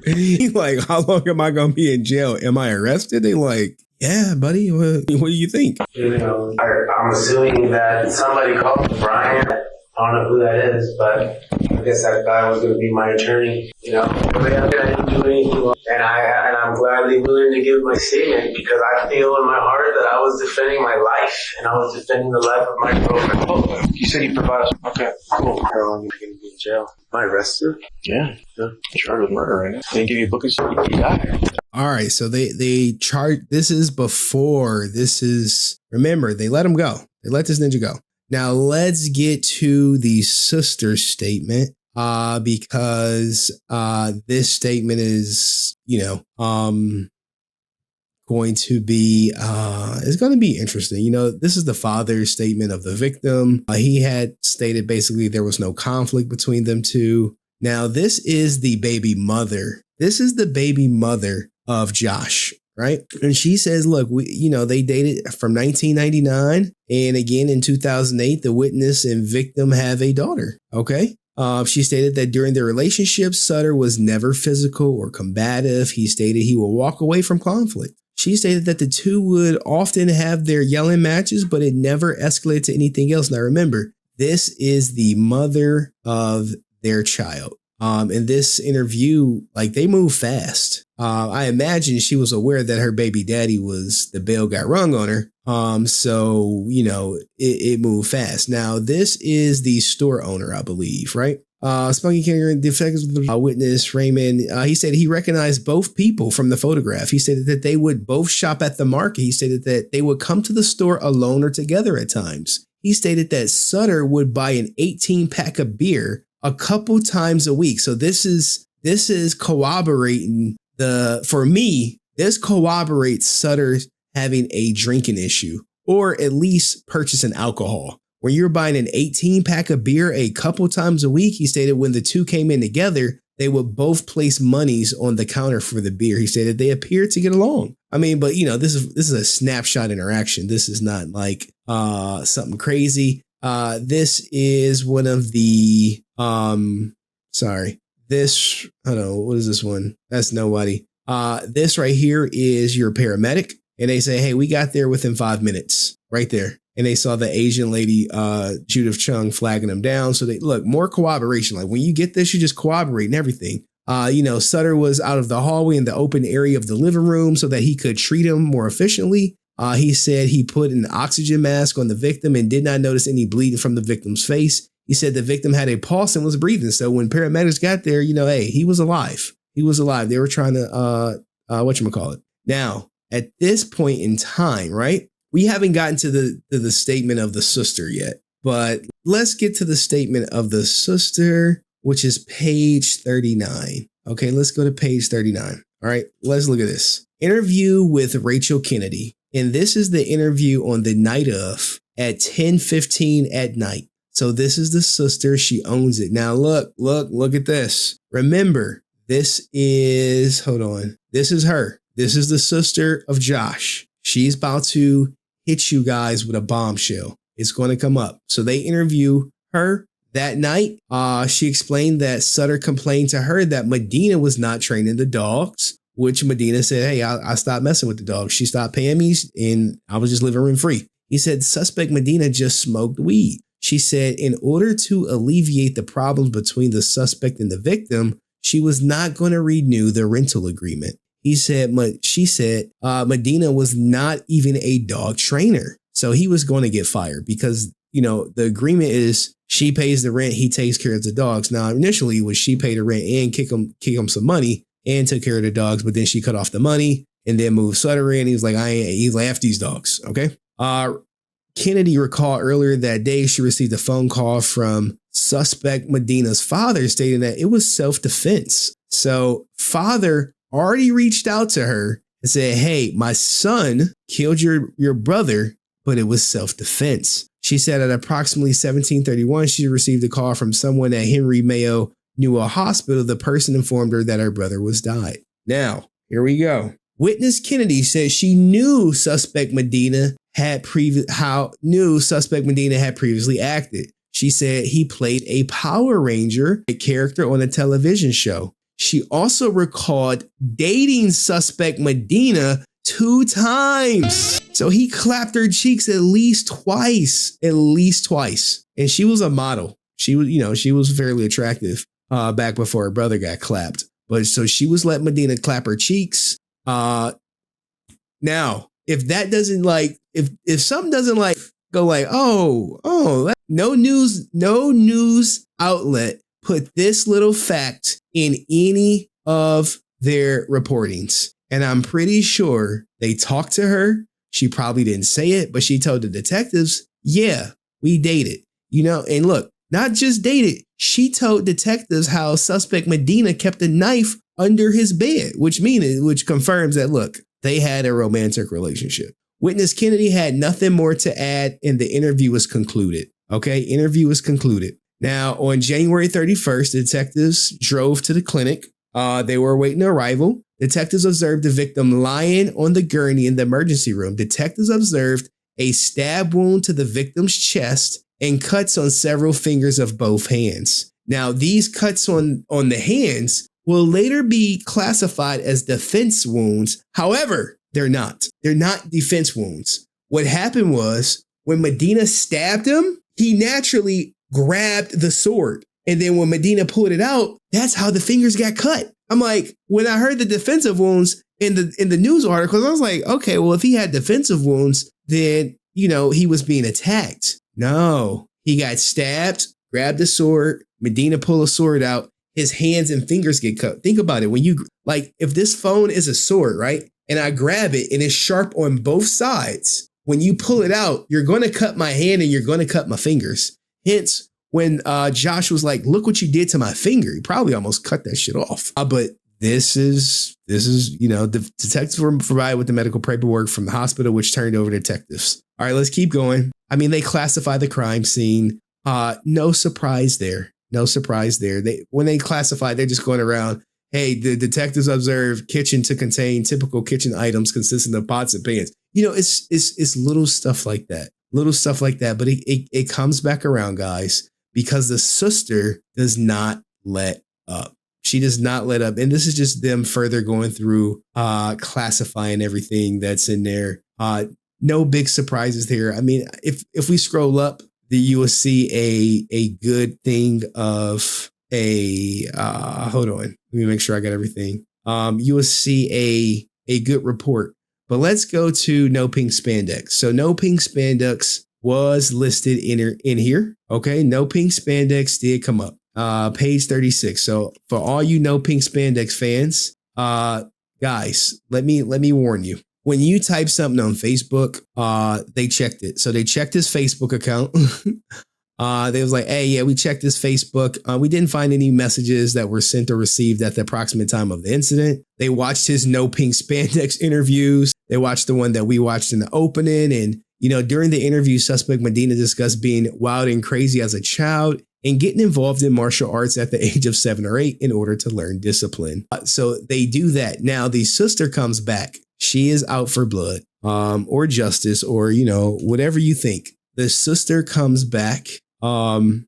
He's like, how long am I going to be in jail? Am I arrested? They like, yeah, buddy. What do you think? I'm assuming that somebody called Brian. I don't know who that is, but I guess that guy was going to be my attorney. I didn't do anything wrong, and I'm gladly willing to give my statement because I feel in my heart that I was defending my life and I was defending the life of my girlfriend. Oh, you said you provided us. Okay, cool. How long am I going to be in jail? Am I arrested? Yeah. Charged with murder right now. They didn't give you a booking so you die. All right, so they charge. This is before. Remember, they let him go. They let this ninja go. Now let's get to the sister statement because this statement is, going to be it's going to be interesting. This is the father's statement of the victim. He had stated basically there was no conflict between them two. Now this is the baby mother. This is the baby mother of Josh. Right. And she says, look, they dated from 1999. And again, in 2008, the witness and victim have a daughter. OK, She stated that during their relationship, Sutter was never physical or combative. He stated he will walk away from conflict. She stated that the two would often have their yelling matches, but it never escalated to anything else. Now remember, this is the mother of their child. In this interview, like, they move fast. I imagine she was aware that her baby daddy the bell got rung on her. So, you know, it moved fast. Now, this is the store owner, I believe, right? Spunky King, the witness Raymond, he said he recognized both people from the photograph. He stated that they would both shop at the market. He stated that they would come to the store alone or together at times. He stated that Sutter would buy an 18-pack of beer a couple times a week. So this is corroborating for me, this corroborates Sutter having a drinking issue, or at least purchasing alcohol. When you're buying an 18-pack of beer a couple times a week, he stated when the two came in together, they would both place monies on the counter for the beer. He stated they appeared to get along. I mean, but you know, this is a snapshot interaction. This is not like something crazy. This is one of the what is this one? That's nobody. This right here is your paramedic, and they say, hey, we got there within 5 minutes, right there. And they saw the Asian lady, Judith Chung, flagging them down. So they look, more cooperation. Like, when you get this, you just cooperate and everything. You know, Sutter was out of the hallway in the open area of the living room so that he could treat him more efficiently. He said he put an oxygen mask on the victim and did not notice any bleeding from the victim's face. He said the victim had a pulse and was breathing. So when paramedics got there, you know, hey, he was alive. He was alive. They were trying to, whatchamacallit. Now, at this point in time, right, we haven't gotten to the statement of the sister yet, but let's get to the statement of the sister, which is page 39. Okay, let's go to page 39. All right, let's look at this. Interview with Rachel Kennedy. And this is the interview on the night of at 10:15 at night. So this is the sister. She owns it. Now, look at this. Remember, this is her. This is the sister of Josh. She's about to hit you guys with a bombshell. It's going to come up. So they interview her that night. She explained that Sutter complained to her that Medina was not training the dogs, which Medina said, hey, I stopped messing with the dogs. She stopped paying me and I was just living rent free. He said suspect Medina just smoked weed. She said in order to alleviate the problems between the suspect and the victim, she was not going to renew the rental agreement. She said Medina was not even a dog trainer. So he was going to get fired because, you know, the agreement is she pays the rent, he takes care of the dogs. Now, initially it was she paid the rent and kick him some money and took care of the dogs, but then she cut off the money and then moved Sutter in. He was like, he's like, F these dogs. Okay. Kennedy recalled earlier that day she received a phone call from suspect Medina's father stating that it was self-defense. So father already reached out to her and said, hey, my son killed your brother, but it was self-defense. She said at approximately 1731, she received a call from someone at Henry Mayo Newell Hospital. The person informed her that her brother was died. Now, here we go. Witness Kennedy said she knew suspect Medina had previously acted. She said he played a Power Ranger, a character on a television show. She also recalled dating suspect Medina 2 times. So he clapped her cheeks at least twice. And she was a model. She was fairly attractive back before her brother got clapped. But so she was letting Medina clap her cheeks. Now, if that doesn't if something doesn't go no news outlet put this little fact in any of their reportings. And I'm pretty sure they talked to her. She probably didn't say it, but she told the detectives, yeah, we dated, and look, not just dated. She told detectives how suspect Medina kept a knife under his bed, which confirms that, look, they had a romantic relationship. Witness Kennedy had nothing more to add and the interview was concluded. Okay, interview was concluded. Now, on January 31st, detectives drove to the clinic. They were awaiting arrival. Detectives observed the victim lying on the gurney in the emergency room. Detectives observed a stab wound to the victim's chest and cuts on several fingers of both hands. Now, these cuts on the hands will later be classified as defense wounds. However, they're not. They're not defense wounds. What happened was when Medina stabbed him, he naturally grabbed the sword. And then when Medina pulled it out, that's how the fingers got cut. I'm like, when I heard the defensive wounds in the news articles, I was like, okay, well, if he had defensive wounds, then, he was being attacked. No, he got stabbed, grabbed the sword, Medina pulled a sword out, his hands and fingers get cut. Think about it. When if this phone is a sword, right? And I grab it and it's sharp on both sides. When you pull it out, you're going to cut my hand and you're going to cut my fingers. Hence, when Josh was like, look what you did to my finger, he probably almost cut that shit off. But this is, the detectives were provided with the medical paperwork from the hospital, which turned over to detectives. All right, let's keep going. I mean, they classify the crime scene. No surprise there. No surprise there. When they classify, they're just going around. Hey, the detectives observed kitchen to contain typical kitchen items consisting of pots and pans. It's little stuff like that. But it comes back around, guys, because the sister does not let up. She does not let up. And this is just them further going through classifying everything that's in there. No big surprises here. I mean, if we scroll up, you will see a good thing of hold on. Let me make sure I got everything. You will see a good report. But let's go to No Pink Spandex. So No Pink Spandex was listed in here. Okay, No Pink Spandex did come up. Page 36. So for all you No Pink Spandex fans, guys, let me warn you. When you type something on Facebook, they checked it. So they checked his Facebook account. They was like, hey, yeah, we checked his Facebook. We didn't find any messages that were sent or received at the approximate time of the incident. They watched his No Pink Spandex interviews. They watched the one that we watched in the opening. And, during the interview, suspect Medina discussed being wild and crazy as a child and getting involved in martial arts at the age of 7 or 8 in order to learn discipline. So they do that. Now, the sister comes back. She is out for blood or justice or, whatever you think. The sister comes back. Did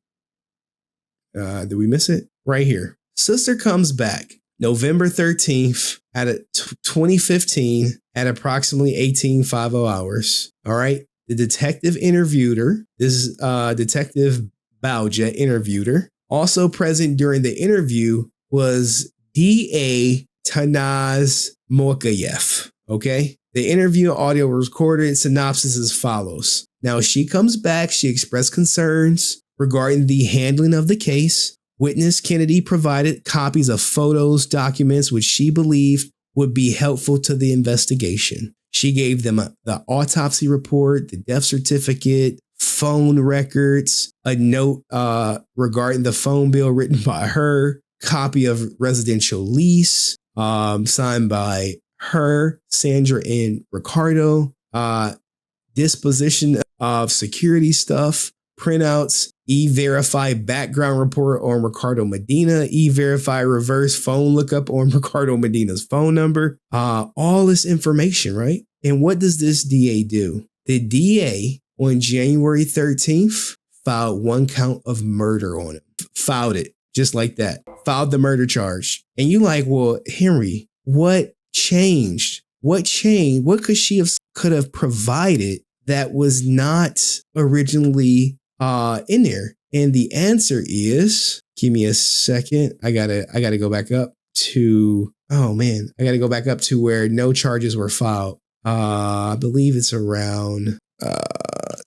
we miss it? Right here. Sister comes back November 13th at 2015 at approximately 18:50 hours. All right. The detective interviewed her. This is Detective Bauja interviewed her. Also present during the interview was D.A. Tanaz Morkayev. Okay. The interview audio was recorded. Synopsis as follows. Now she comes back. She expressed concerns regarding the handling of the case. Witness Kennedy provided copies of photos, documents, which she believed would be helpful to the investigation. She gave them the autopsy report, the death certificate, phone records, a note regarding the phone bill written by her, copy of residential lease signed by her, Sandra, and Ricardo, disposition of security stuff, printouts, E-Verify background report on Ricardo Medina, E-Verify reverse phone lookup on Ricardo Medina's phone number, all this information, right? And what does this DA do? The DA on January 13th filed one count of murder on him, filed it just like that, filed the murder charge. And you like, well, Henry, what changed? What changed? What could have provided that was not originally in there? And the answer is, give me a second. I gotta go back up to, I gotta go back up to where no charges were filed. I believe it's around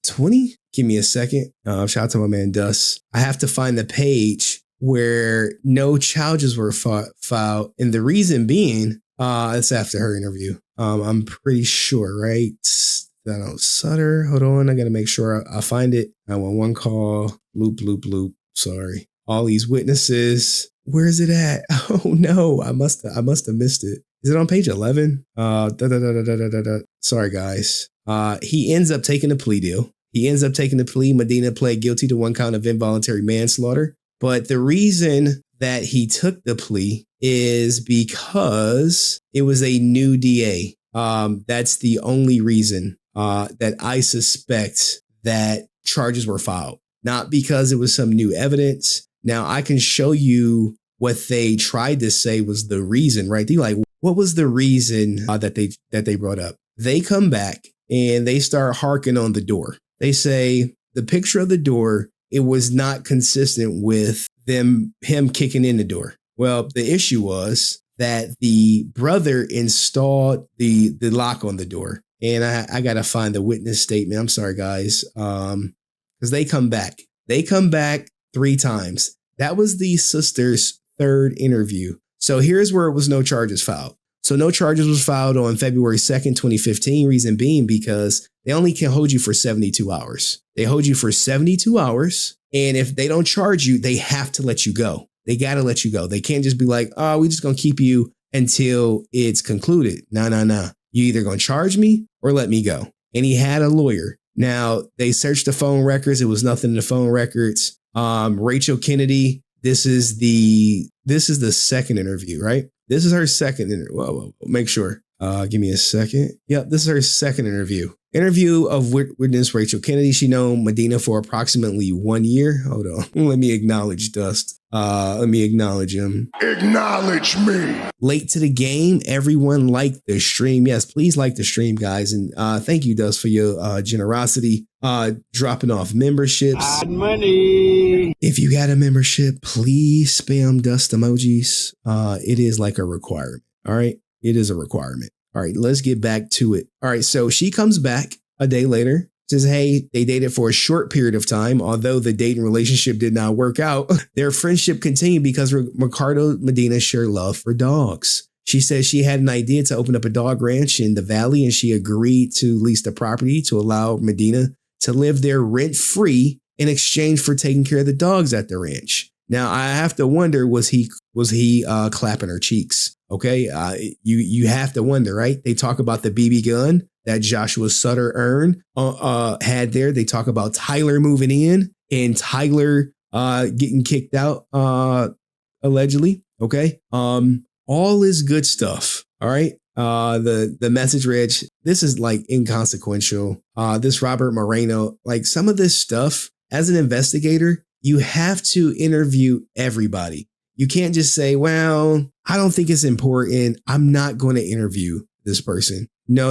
20. Give me a second. Shout out to my man Dust. I have to find the page where no charges were filed. And the reason being, it's after her interview. I'm pretty sure, right? Sutter. Hold on. I got to make sure I find it. 911 call. Loop. Sorry. All these witnesses. Where is it at? Oh no. I must have missed it. Is it on page 11? Sorry, guys. He ends up taking a plea deal. Medina pled guilty to one count of involuntary manslaughter. But the reason that he took the plea is because it was a new DA. That's the only reason that I suspect that charges were filed. Not because it was some new evidence, Now I can show you what they tried to say was the reason, right? They like, what was the reason that they brought up? They come back and they start harking on the door. They say the picture of the door, it was not consistent with him kicking in the door. Well, the issue was that the brother installed the lock on the door. And I got to find the witness statement. I'm sorry, guys. Because they come back. They come back 3 times. That was the sister's 3rd interview. So here's where it was no charges filed. So no charges was filed on February 2nd, 2015. Reason being because they only can hold you for 72 hours. They hold you for 72 hours. And if they don't charge you, they have to let you go. They got to let you go. They can't just be like, oh, we're just going to keep you until it's concluded. No. You either going to charge me or let me go. And he had a lawyer. Now, they searched the phone records. It was nothing in the phone records. Rachel Kennedy, this is the 2nd interview, right? This is her 2nd interview. Whoa, make sure. Give me a second. Yep, this is her 2nd interview. Interview of witness Rachel Kennedy. She known Medina for approximately 1 year. Hold on. Let me acknowledge Dust. Let me acknowledge him. Acknowledge me. Late to the game. Everyone liked the stream. Yes, please like the stream, guys. And thank you, Dust, for your generosity. Dropping off memberships. Money. If you got a membership, please spam Dust emojis. It is like a requirement. All right. It is a requirement. All right, let's get back to it. All right, so she comes back a day later, says, hey, they dated for a short period of time. Although the dating relationship did not work out, their friendship continued because Ricardo Medina shared love for dogs. She says she had an idea to open up a dog ranch in the valley, and she agreed to lease the property to allow Medina to live there rent-free in exchange for taking care of the dogs at the ranch. Now, I have to wonder, was he clapping her cheeks? Okay, you have to wonder, right? They talk about the BB gun that Joshua Sutter had there. They talk about Tyler moving in and Tyler getting kicked out allegedly. Okay, all is good stuff. All right. The message read, this is like inconsequential. This Robert Moreno, like some of this stuff as an investigator, you have to interview everybody. You can't just say, well, I don't think it's important. I'm not going to interview this person. No.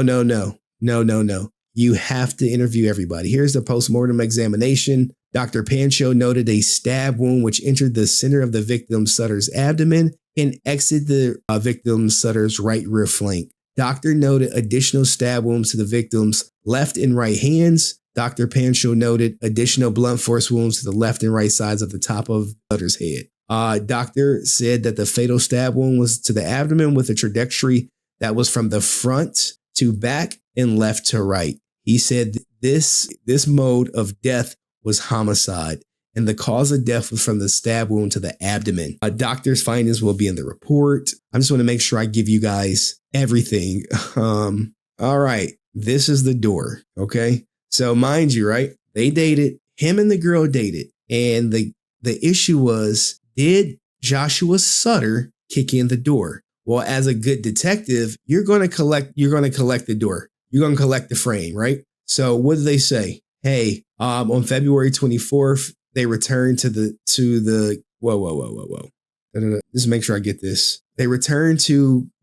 You have to interview everybody. Here's the postmortem examination. Dr. Pancho noted a stab wound which entered the center of the victim Sutter's abdomen and exited the victim Sutter's right rear flank. Doctor noted additional stab wounds to the victim's left and right hands. Dr. Pancho noted additional blunt force wounds to the left and right sides of the top of Sutter's head. Doctor said that the fatal stab wound was to the abdomen with a trajectory that was from the front to back and left to right. He said this mode of death was homicide, and the cause of death was from the stab wound to the abdomen. Doctor's findings will be in the report. I just want to make sure I give you guys everything. All right, this is the door. Okay, so mind you, right? They dated. Him and the girl dated, and the issue was, did Joshua Sutter kick in the door? Well, as a good detective, you're going to collect the door. You're going to collect the frame, right? So what do they say? Hey, on February 24th, they returned to the whoa. Just make sure I get this. They returned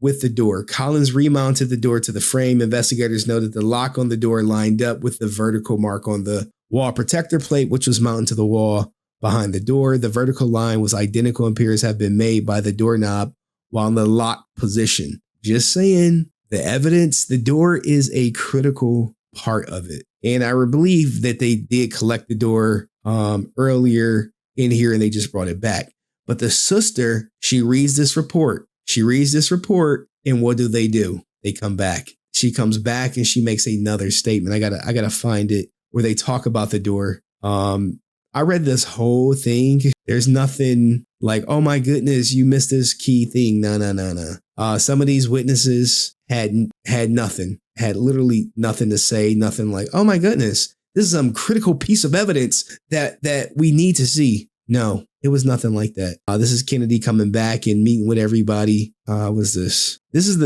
with the door. Collins remounted the door to the frame. Investigators noted the lock on the door lined up with the vertical mark on the wall protector plate, which was mounted to the wall behind the door. The vertical line was identical and appears have been made by the doorknob while in the lock position. Just saying, the evidence, the door is a critical part of it. And I believe that they did collect the door earlier in here and they just brought it back. But the sister, she reads this report. And what do? They come back. She comes back and she makes another statement. I gotta find it where they talk about the door. I read this whole thing. There's nothing like, oh my goodness, you missed this key thing. No. Some of these witnesses had nothing, had literally nothing to say, nothing like, oh my goodness, this is some critical piece of evidence that we need to see. No, it was nothing like that. This is Kennedy coming back and meeting with everybody. What's this? This is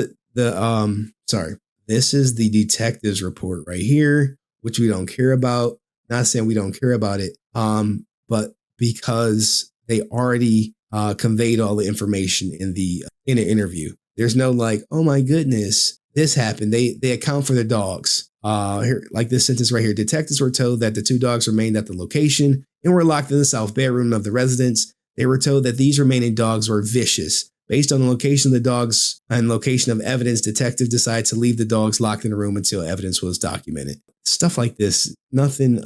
this is the detective's report right here, which we don't care about. Not saying we don't care about it, but because they already conveyed all the information in the interview. There's no like, oh my goodness, this happened. They account for the dogs. Here, like this sentence right here. Detectives were told that the 2 dogs remained at the location and were locked in the south bedroom of the residence. They were told that these remaining dogs were vicious. Based on the location of the dogs and location of evidence, detectives decided to leave the dogs locked in the room until evidence was documented. Stuff like this, nothing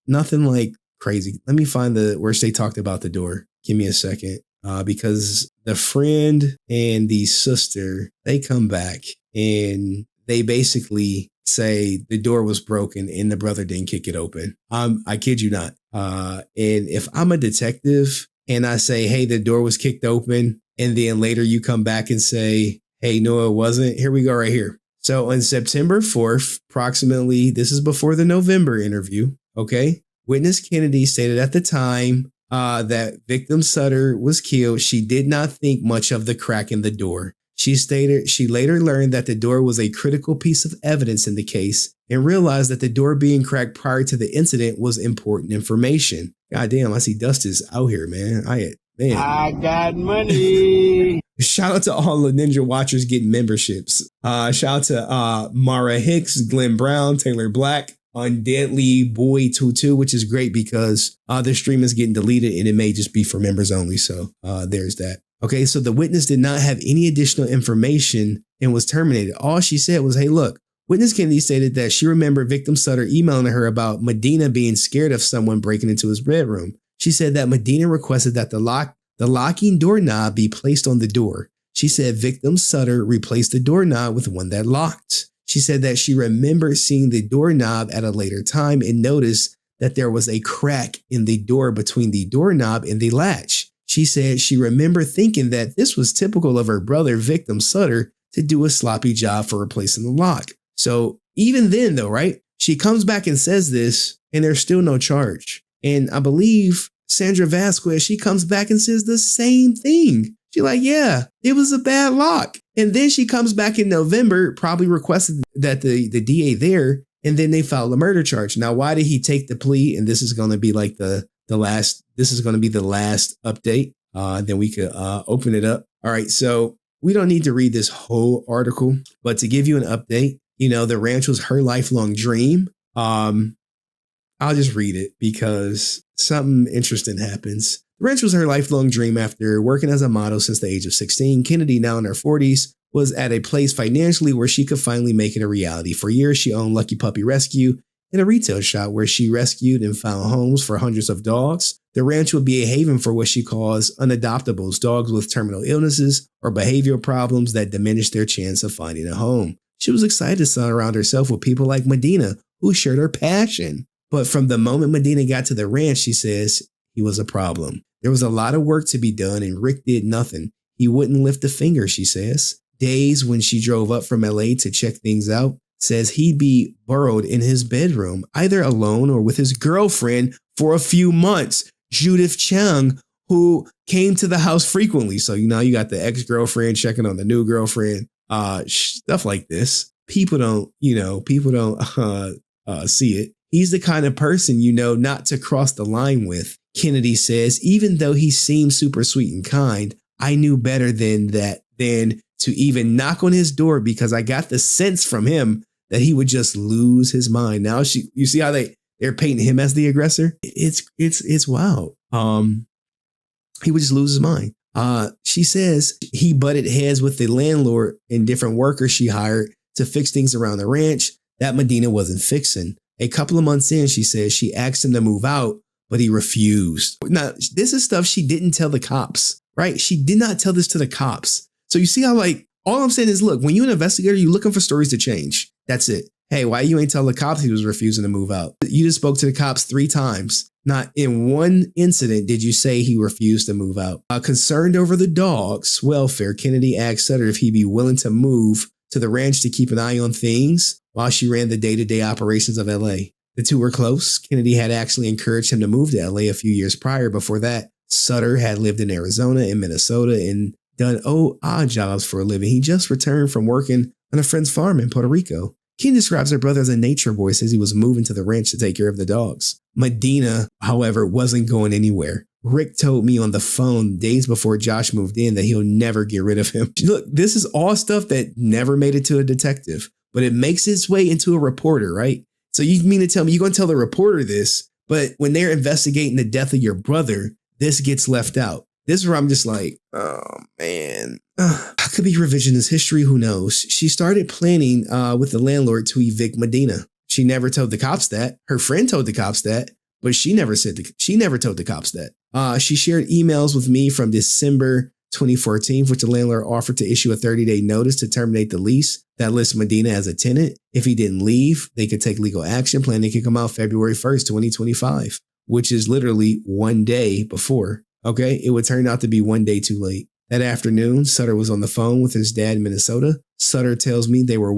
like crazy. Let me find where they talked about the door. Give me a second, because the friend and the sister, they come back and they basically say the door was broken and the brother didn't kick it open. I kid you not. And if I'm a detective and I say, hey, the door was kicked open, and then later you come back and say, hey, no, it wasn't. Here we go right here. So on September 4th, approximately, this is before the November interview. Okay. Witness Kennedy stated at the time that victim Sutter was killed. She did not think much of the crack in the door. She stated she later learned that the door was a critical piece of evidence in the case and realized that the door being cracked prior to the incident was important information. God damn, I see Dust is out here, man. I got money. Shout out to all the Ninja Watchers getting memberships. Shout out to Mara Hicks, Glenn Brown, Taylor Black, Undeadly Boy 22, which is great because the stream is getting deleted and it may just be for members only. So there's that. Okay, so the witness did not have any additional information and was terminated. All she said was, hey, look, witness Kennedy stated that she remembered victim Sutter emailing her about Medina being scared of someone breaking into his bedroom. She said that Medina requested that the locking doorknob be placed on the door. She said victim Sutter replaced the doorknob with one that locked. She said that she remembered seeing the doorknob at a later time and noticed that there was a crack in the door between the doorknob and the latch. She said she remembered thinking that this was typical of her brother, victim Sutter, to do a sloppy job for replacing the lock. So even then, though, right, she comes back and says this, and there's still no charge. And I believe Sandra Vasquez, she comes back and says the same thing. She's like, yeah, it was a bad lock. And then she comes back in November, probably requested that the DA there, and then they filed a murder charge. Now, why did he take the plea? And this is going to be like the last update. Then we could open it up. All right. So we don't need to read this whole article, but to give you an update, the ranch was her lifelong dream. I'll just read it because something interesting happens. The ranch was her lifelong dream after working as a model since the age of 16. Kennedy, now in her 40s, was at a place financially where she could finally make it a reality. For years, she owned Lucky Puppy Rescue and a retail shop where she rescued and found homes for hundreds of dogs. The ranch would be a haven for what she calls unadoptables, dogs with terminal illnesses or behavioral problems that diminish their chance of finding a home. She was excited to surround herself with people like Medina, who shared her passion. But from the moment Medina got to the ranch, she says, he was a problem. There was a lot of work to be done and Rick did nothing. He wouldn't lift a finger, she says. Days when she drove up from LA to check things out, says he'd be burrowed in his bedroom, either alone or with his girlfriend for a few months, Judith Chung, who came to the house frequently. So, you got the ex-girlfriend checking on the new girlfriend, stuff like this. People don't see it. He's the kind of person, not to cross the line with. Kennedy says, even though he seemed super sweet and kind, I knew better than to even knock on his door because I got the sense from him that he would just lose his mind. Now you see how they're painting him as the aggressor? It's wild. He would just lose his mind. She says he butted heads with the landlord and different workers she hired to fix things around the ranch that Medina wasn't fixing. A couple of months in, she says she asked him to move out, but he refused. Now, this is stuff she didn't tell the cops, right? She did not tell this to the cops. So you see how all I'm saying is, look, when you're an investigator, you're looking for stories to change. That's it. Hey, why you ain't tell the cops he was refusing to move out? You just spoke to the cops 3 times. Not in one incident did you say he refused to move out. Concerned over the dog's welfare, Kennedy asked Sutter if he'd be willing to move to the ranch to keep an eye on things while she ran the day-to-day operations of LA. The two were close. Kennedy had actually encouraged him to move to LA a few years prior. Before that, Sutter had lived in Arizona and Minnesota and done odd jobs for a living. He just returned from working on a friend's farm in Puerto Rico. Ken describes her brother as a nature boy, says he was moving to the ranch to take care of the dogs. Medina, however, wasn't going anywhere. Rick told me on the phone days before Josh moved in that he'll never get rid of him. Look, this is all stuff that never made it to a detective, but it makes its way into a reporter, right? So you mean to tell me you're going to tell the reporter this, but when they're investigating the death of your brother, this gets left out. This is where I'm just like, oh, man. How could be revisionist history? Who knows? She started planning with the landlord to evict Medina. She never told the cops that. Her friend told the cops that, but she never told the cops that. She shared emails with me from December 2014, which the landlord offered to issue a 30-day notice to terminate the lease that lists Medina as a tenant. If he didn't leave, they could take legal action. Planning could come out February 1st, 2025, which is literally one day before. Okay, it would turn out to be one day too late. That afternoon, Sutter was on the phone with his dad in Minnesota. Sutter tells me they were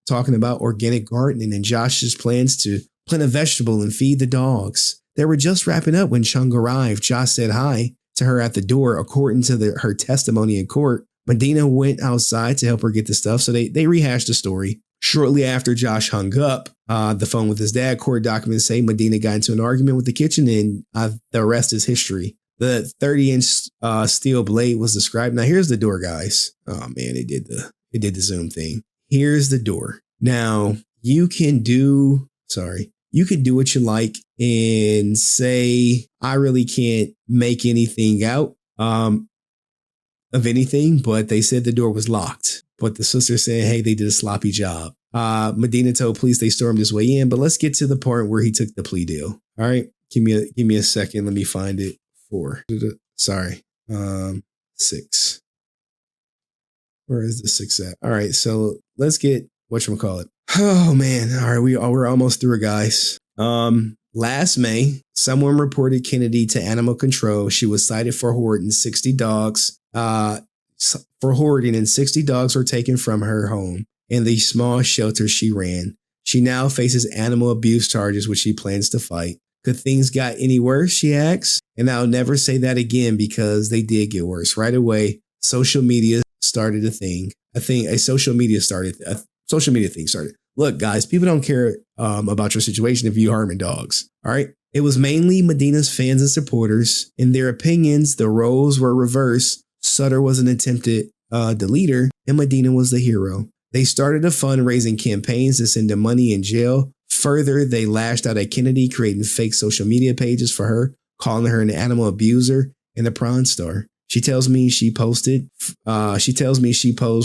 talking about organic gardening and Josh's plans to plant a vegetable and feed the dogs. They were just wrapping up when Chung arrived. Josh said hi to her at the door. According to her testimony in court, Medina went outside to help her get the stuff. So they rehashed the story. Shortly after Josh hung up the phone with his dad, court documents say Medina got into an argument with the kitchen, and the rest is history. The 30-inch steel blade was described. Now here's the door, guys. Oh man, it did the zoom thing. Here's the door. Now you can do what you like and say, I really can't make anything out of anything, but they said the door was locked. But the sister said, hey, they did a sloppy job. Medina told police they stormed his way in, but let's get to the part where he took the plea deal. All right, give me a second. Let me find it. 6. Where is the 6 at? All right, so let's get whatchamacallit. Oh man, all right, we're almost through, guys. Last May, someone reported Kennedy to animal control. She was cited for hoarding 60 dogs. For hoarding, and 60 dogs were taken from her home and the small shelter she ran. She now faces animal abuse charges, which she plans to fight. Could things got any worse, she asks? And I'll never say that again, because they did get worse. Right away, social media started a thing. I think a social media thing started. Look, guys, people don't care about your situation if you're harming dogs. All right. It was mainly Medina's fans and supporters. In their opinions, the roles were reversed. Sutter was an attempted deleter, and Medina was the hero. They started a fundraising campaigns to send him money in jail. Further, they lashed out at Kennedy, creating fake social media pages for her, calling her an animal abuser and a prawn star. She tells me she posed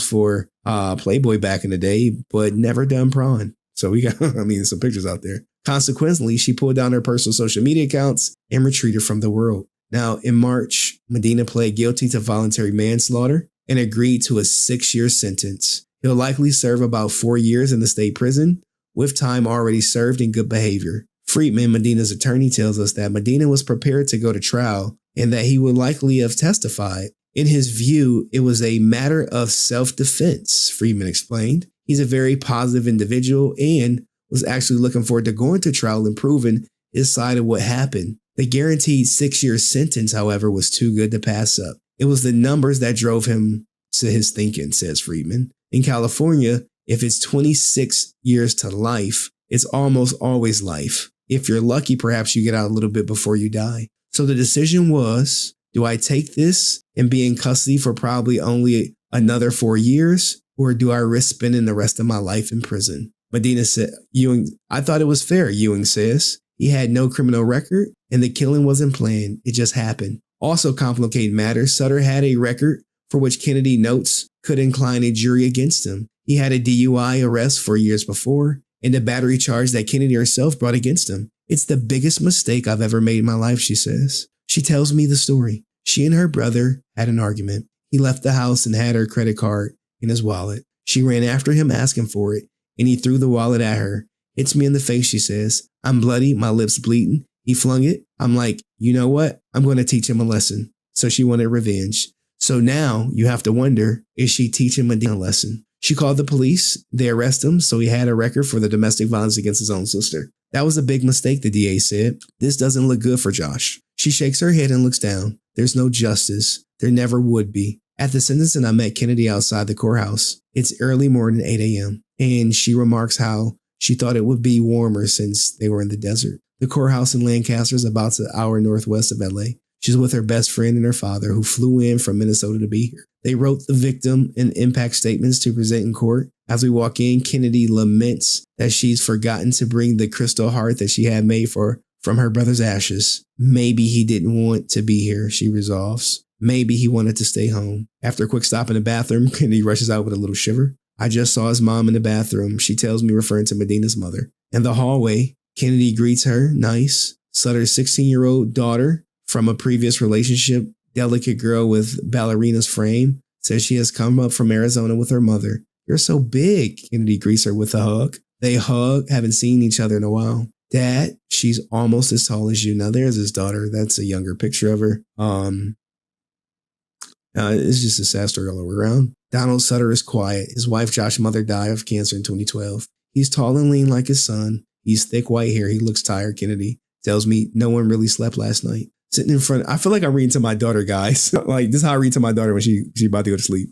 for Playboy back in the day, but never done prawn. So we got, some pictures out there. Consequently, she pulled down her personal social media accounts and retreated from the world. Now, in March, Medina pled guilty to voluntary manslaughter and agreed to a 6-year sentence. He'll likely serve about 4 years in the state prison, with time already served in good behavior. Friedman, Medina's attorney, tells us that Medina was prepared to go to trial and that he would likely have testified. In his view, it was a matter of self-defense, Friedman explained. He's a very positive individual and was actually looking forward to going to trial and proving his side of what happened. The guaranteed 6-year sentence, however, was too good to pass up. It was the numbers that drove him to his thinking, says Friedman. In California, if it's 26 years to life, it's almost always life. If you're lucky, perhaps you get out a little bit before you die. So the decision was, do I take this and be in custody for probably only another 4 years, or do I risk spending the rest of my life in prison? Medina said, I thought it was fair, Ewing says. He had no criminal record and the killing wasn't planned. It just happened. Also complicated matters, Sutter had a record for which Kennedy notes could incline a jury against him. He had a DUI arrest 4 years before and a battery charge that Kennedy herself brought against him. It's the biggest mistake I've ever made in my life, she says. She tells me the story. She and her brother had an argument. He left the house and had her credit card in his wallet. She ran after him asking for it, and he threw the wallet at her. Hits me in the face, she says. I'm bloody, my lips bleeding. He flung it. I'm like, you know what? I'm going to teach him a lesson. So she wanted revenge. So now you have to wonder, is she teaching Medina a lesson? She called the police. They arrest him, so he had a record for the domestic violence against his own sister. That was a big mistake, the DA said. This doesn't look good for Josh. She shakes her head and looks down. There's no justice. There never would be. At the sentencing, I met Kennedy outside the courthouse. It's early morning, 8 a.m. And she remarks how she thought it would be warmer since they were in the desert. The courthouse in Lancaster is about an hour northwest of LA. She's with her best friend and her father, who flew in from Minnesota to be here. They wrote the victim and impact statements to present in court. As we walk in, Kennedy laments that she's forgotten to bring the crystal heart that she had made from her brother's ashes. Maybe he didn't want to be here, she resolves. Maybe he wanted to stay home. After a quick stop in the bathroom, Kennedy rushes out with a little shiver. I just saw his mom in the bathroom, she tells me, referring to Medina's mother. In the hallway, Kennedy greets her, nice. Sutter's 16-year-old daughter from a previous relationship, delicate girl with ballerina's frame, says she has come up from Arizona with her mother. You're so big, Kennedy greets her with a hug. They hug, haven't seen each other in a while. Dad, she's almost as tall as you. Now there's his daughter. That's a younger picture of her. It's just a sad story all around. Donald Sutter is quiet. His wife, Josh's mother, died of cancer in 2012. He's tall and lean like his son. He's thick white hair. He looks tired, Kennedy tells me. No one really slept last night. Sitting in front, I feel like I'm reading to my daughter, guys. Like, this is how I read to my daughter when she about to go to sleep.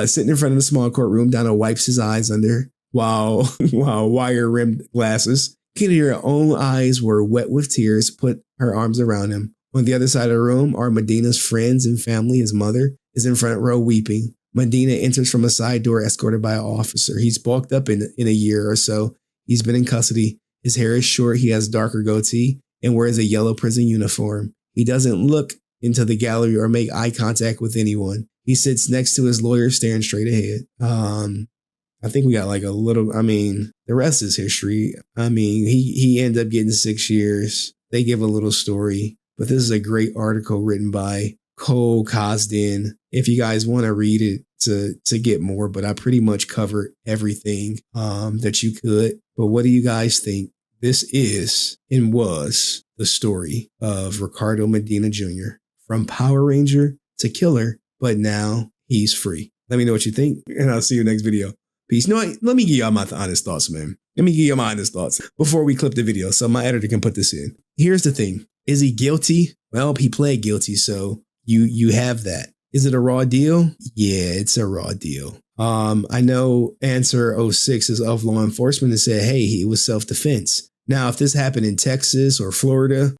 Sitting in front of the small courtroom, Donald wipes his eyes under while wire-rimmed glasses. Kennedy's own eyes were wet with tears, put her arms around him. On the other side of the room are Medina's friends and family. His mother is in front row weeping. Medina enters from a side door escorted by an officer. He's bulked up in a year or so. He's been in custody. His hair is short. He has darker goatee and wears a yellow prison uniform. He doesn't look into the gallery or make eye contact with anyone. He sits next to his lawyer, staring straight ahead. I think we got like a little, the rest is history. He ended up getting 6 years. They give a little story, but this is a great article written by Cole Cosden. If you guys want to read it to get more, but I pretty much covered everything that you could. But what do you guys think? This is and was the story of Ricardo Medina Jr. From Power Ranger to killer, but now he's free. Let me know what you think, and I'll see you next video. Peace. No, let me give y'all my honest thoughts, man. Let me give you my honest thoughts before we clip the video so my editor can put this in. Here's the thing. Is he guilty? Well, he pled guilty, so you have that. Is it a raw deal? Yeah, it's a raw deal. I know Answer 06 is of law enforcement and said, hey, it was self-defense. Now, if this happened in Texas or Florida,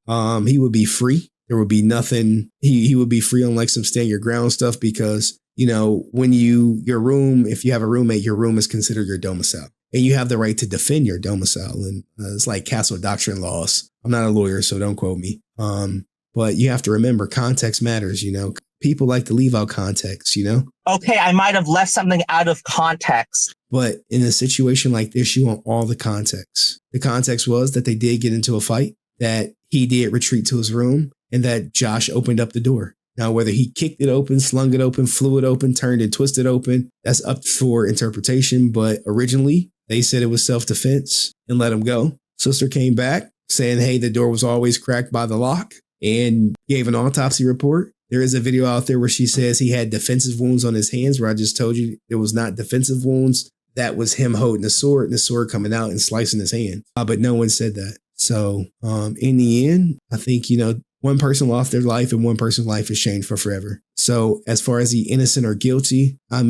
he would be free. There would be nothing. He would be free on like some stand your ground stuff because, you know, when if you have a roommate, your room is considered your domicile and you have the right to defend your domicile. And it's like castle doctrine laws. I'm not a lawyer, so don't quote me. But you have to remember context matters, you know. People like to leave out context, you know. Okay, I might have left something out of context. But in a situation like this, you want all the context. The context was that they did get into a fight, that he did retreat to his room, and that Josh opened up the door. Now, whether he kicked it open, slung it open, flew it open, turned it, twisted open, that's up for interpretation. But originally, they said it was self-defense and let him go. Sister came back saying, hey, the door was always cracked by the lock and gave an autopsy report. There is a video out there where she says he had defensive wounds on his hands, where I just told you it was not defensive wounds. That was him holding a sword and the sword coming out and slicing his hand. But no one said that. So in the end, I think, you know, one person lost their life and one person's life is changed for forever. So as far as he innocent or guilty, I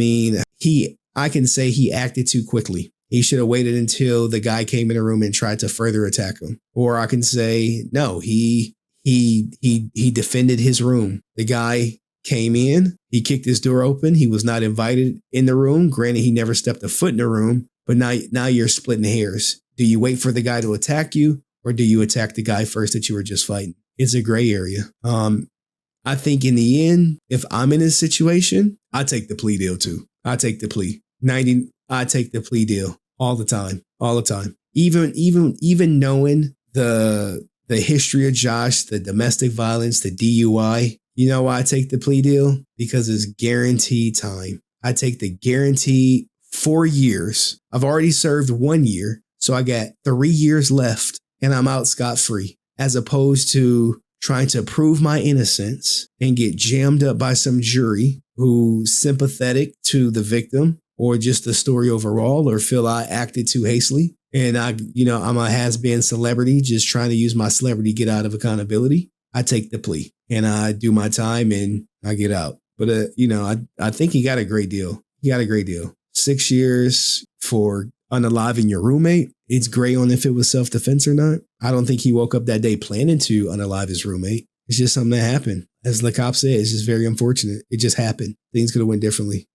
can say he acted too quickly. He should have waited until the guy came in the room and tried to further attack him. Or I can say, no, he defended his room. The guy came in, he kicked his door open. He was not invited in the room. Granted, he never stepped a foot in the room, but now you're splitting hairs. Do you wait for the guy to attack you or do you attack the guy first that you were just fighting? It's a gray area. I think in the end, if I'm in this situation, I take the plea deal too. I take the plea. I take the plea deal all the time. Even knowing the history of Josh, the domestic violence, the DUI. You know why I take the plea deal? Because it's guaranteed time. I take the guaranteed 4 years. I've already served 1 year, so I got 3 years left and I'm out scot-free, as opposed to trying to prove my innocence and get jammed up by some jury who's sympathetic to the victim or just the story overall, or feel I acted too hastily. And I'm a has-been celebrity just trying to use my celebrity to get out of accountability. I take the plea and I do my time and I get out. But, I think he got a great deal. 6 years for unaliving your roommate. It's gray on if it was self-defense or not. I don't think he woke up that day planning to unalive his roommate. It's just something that happened. as the cop said, it's just very unfortunate. It just happened. Things could have went differently.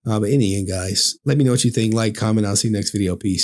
But in the end, guys, let me know what you think. Like, comment. I'll see you next video. Peace.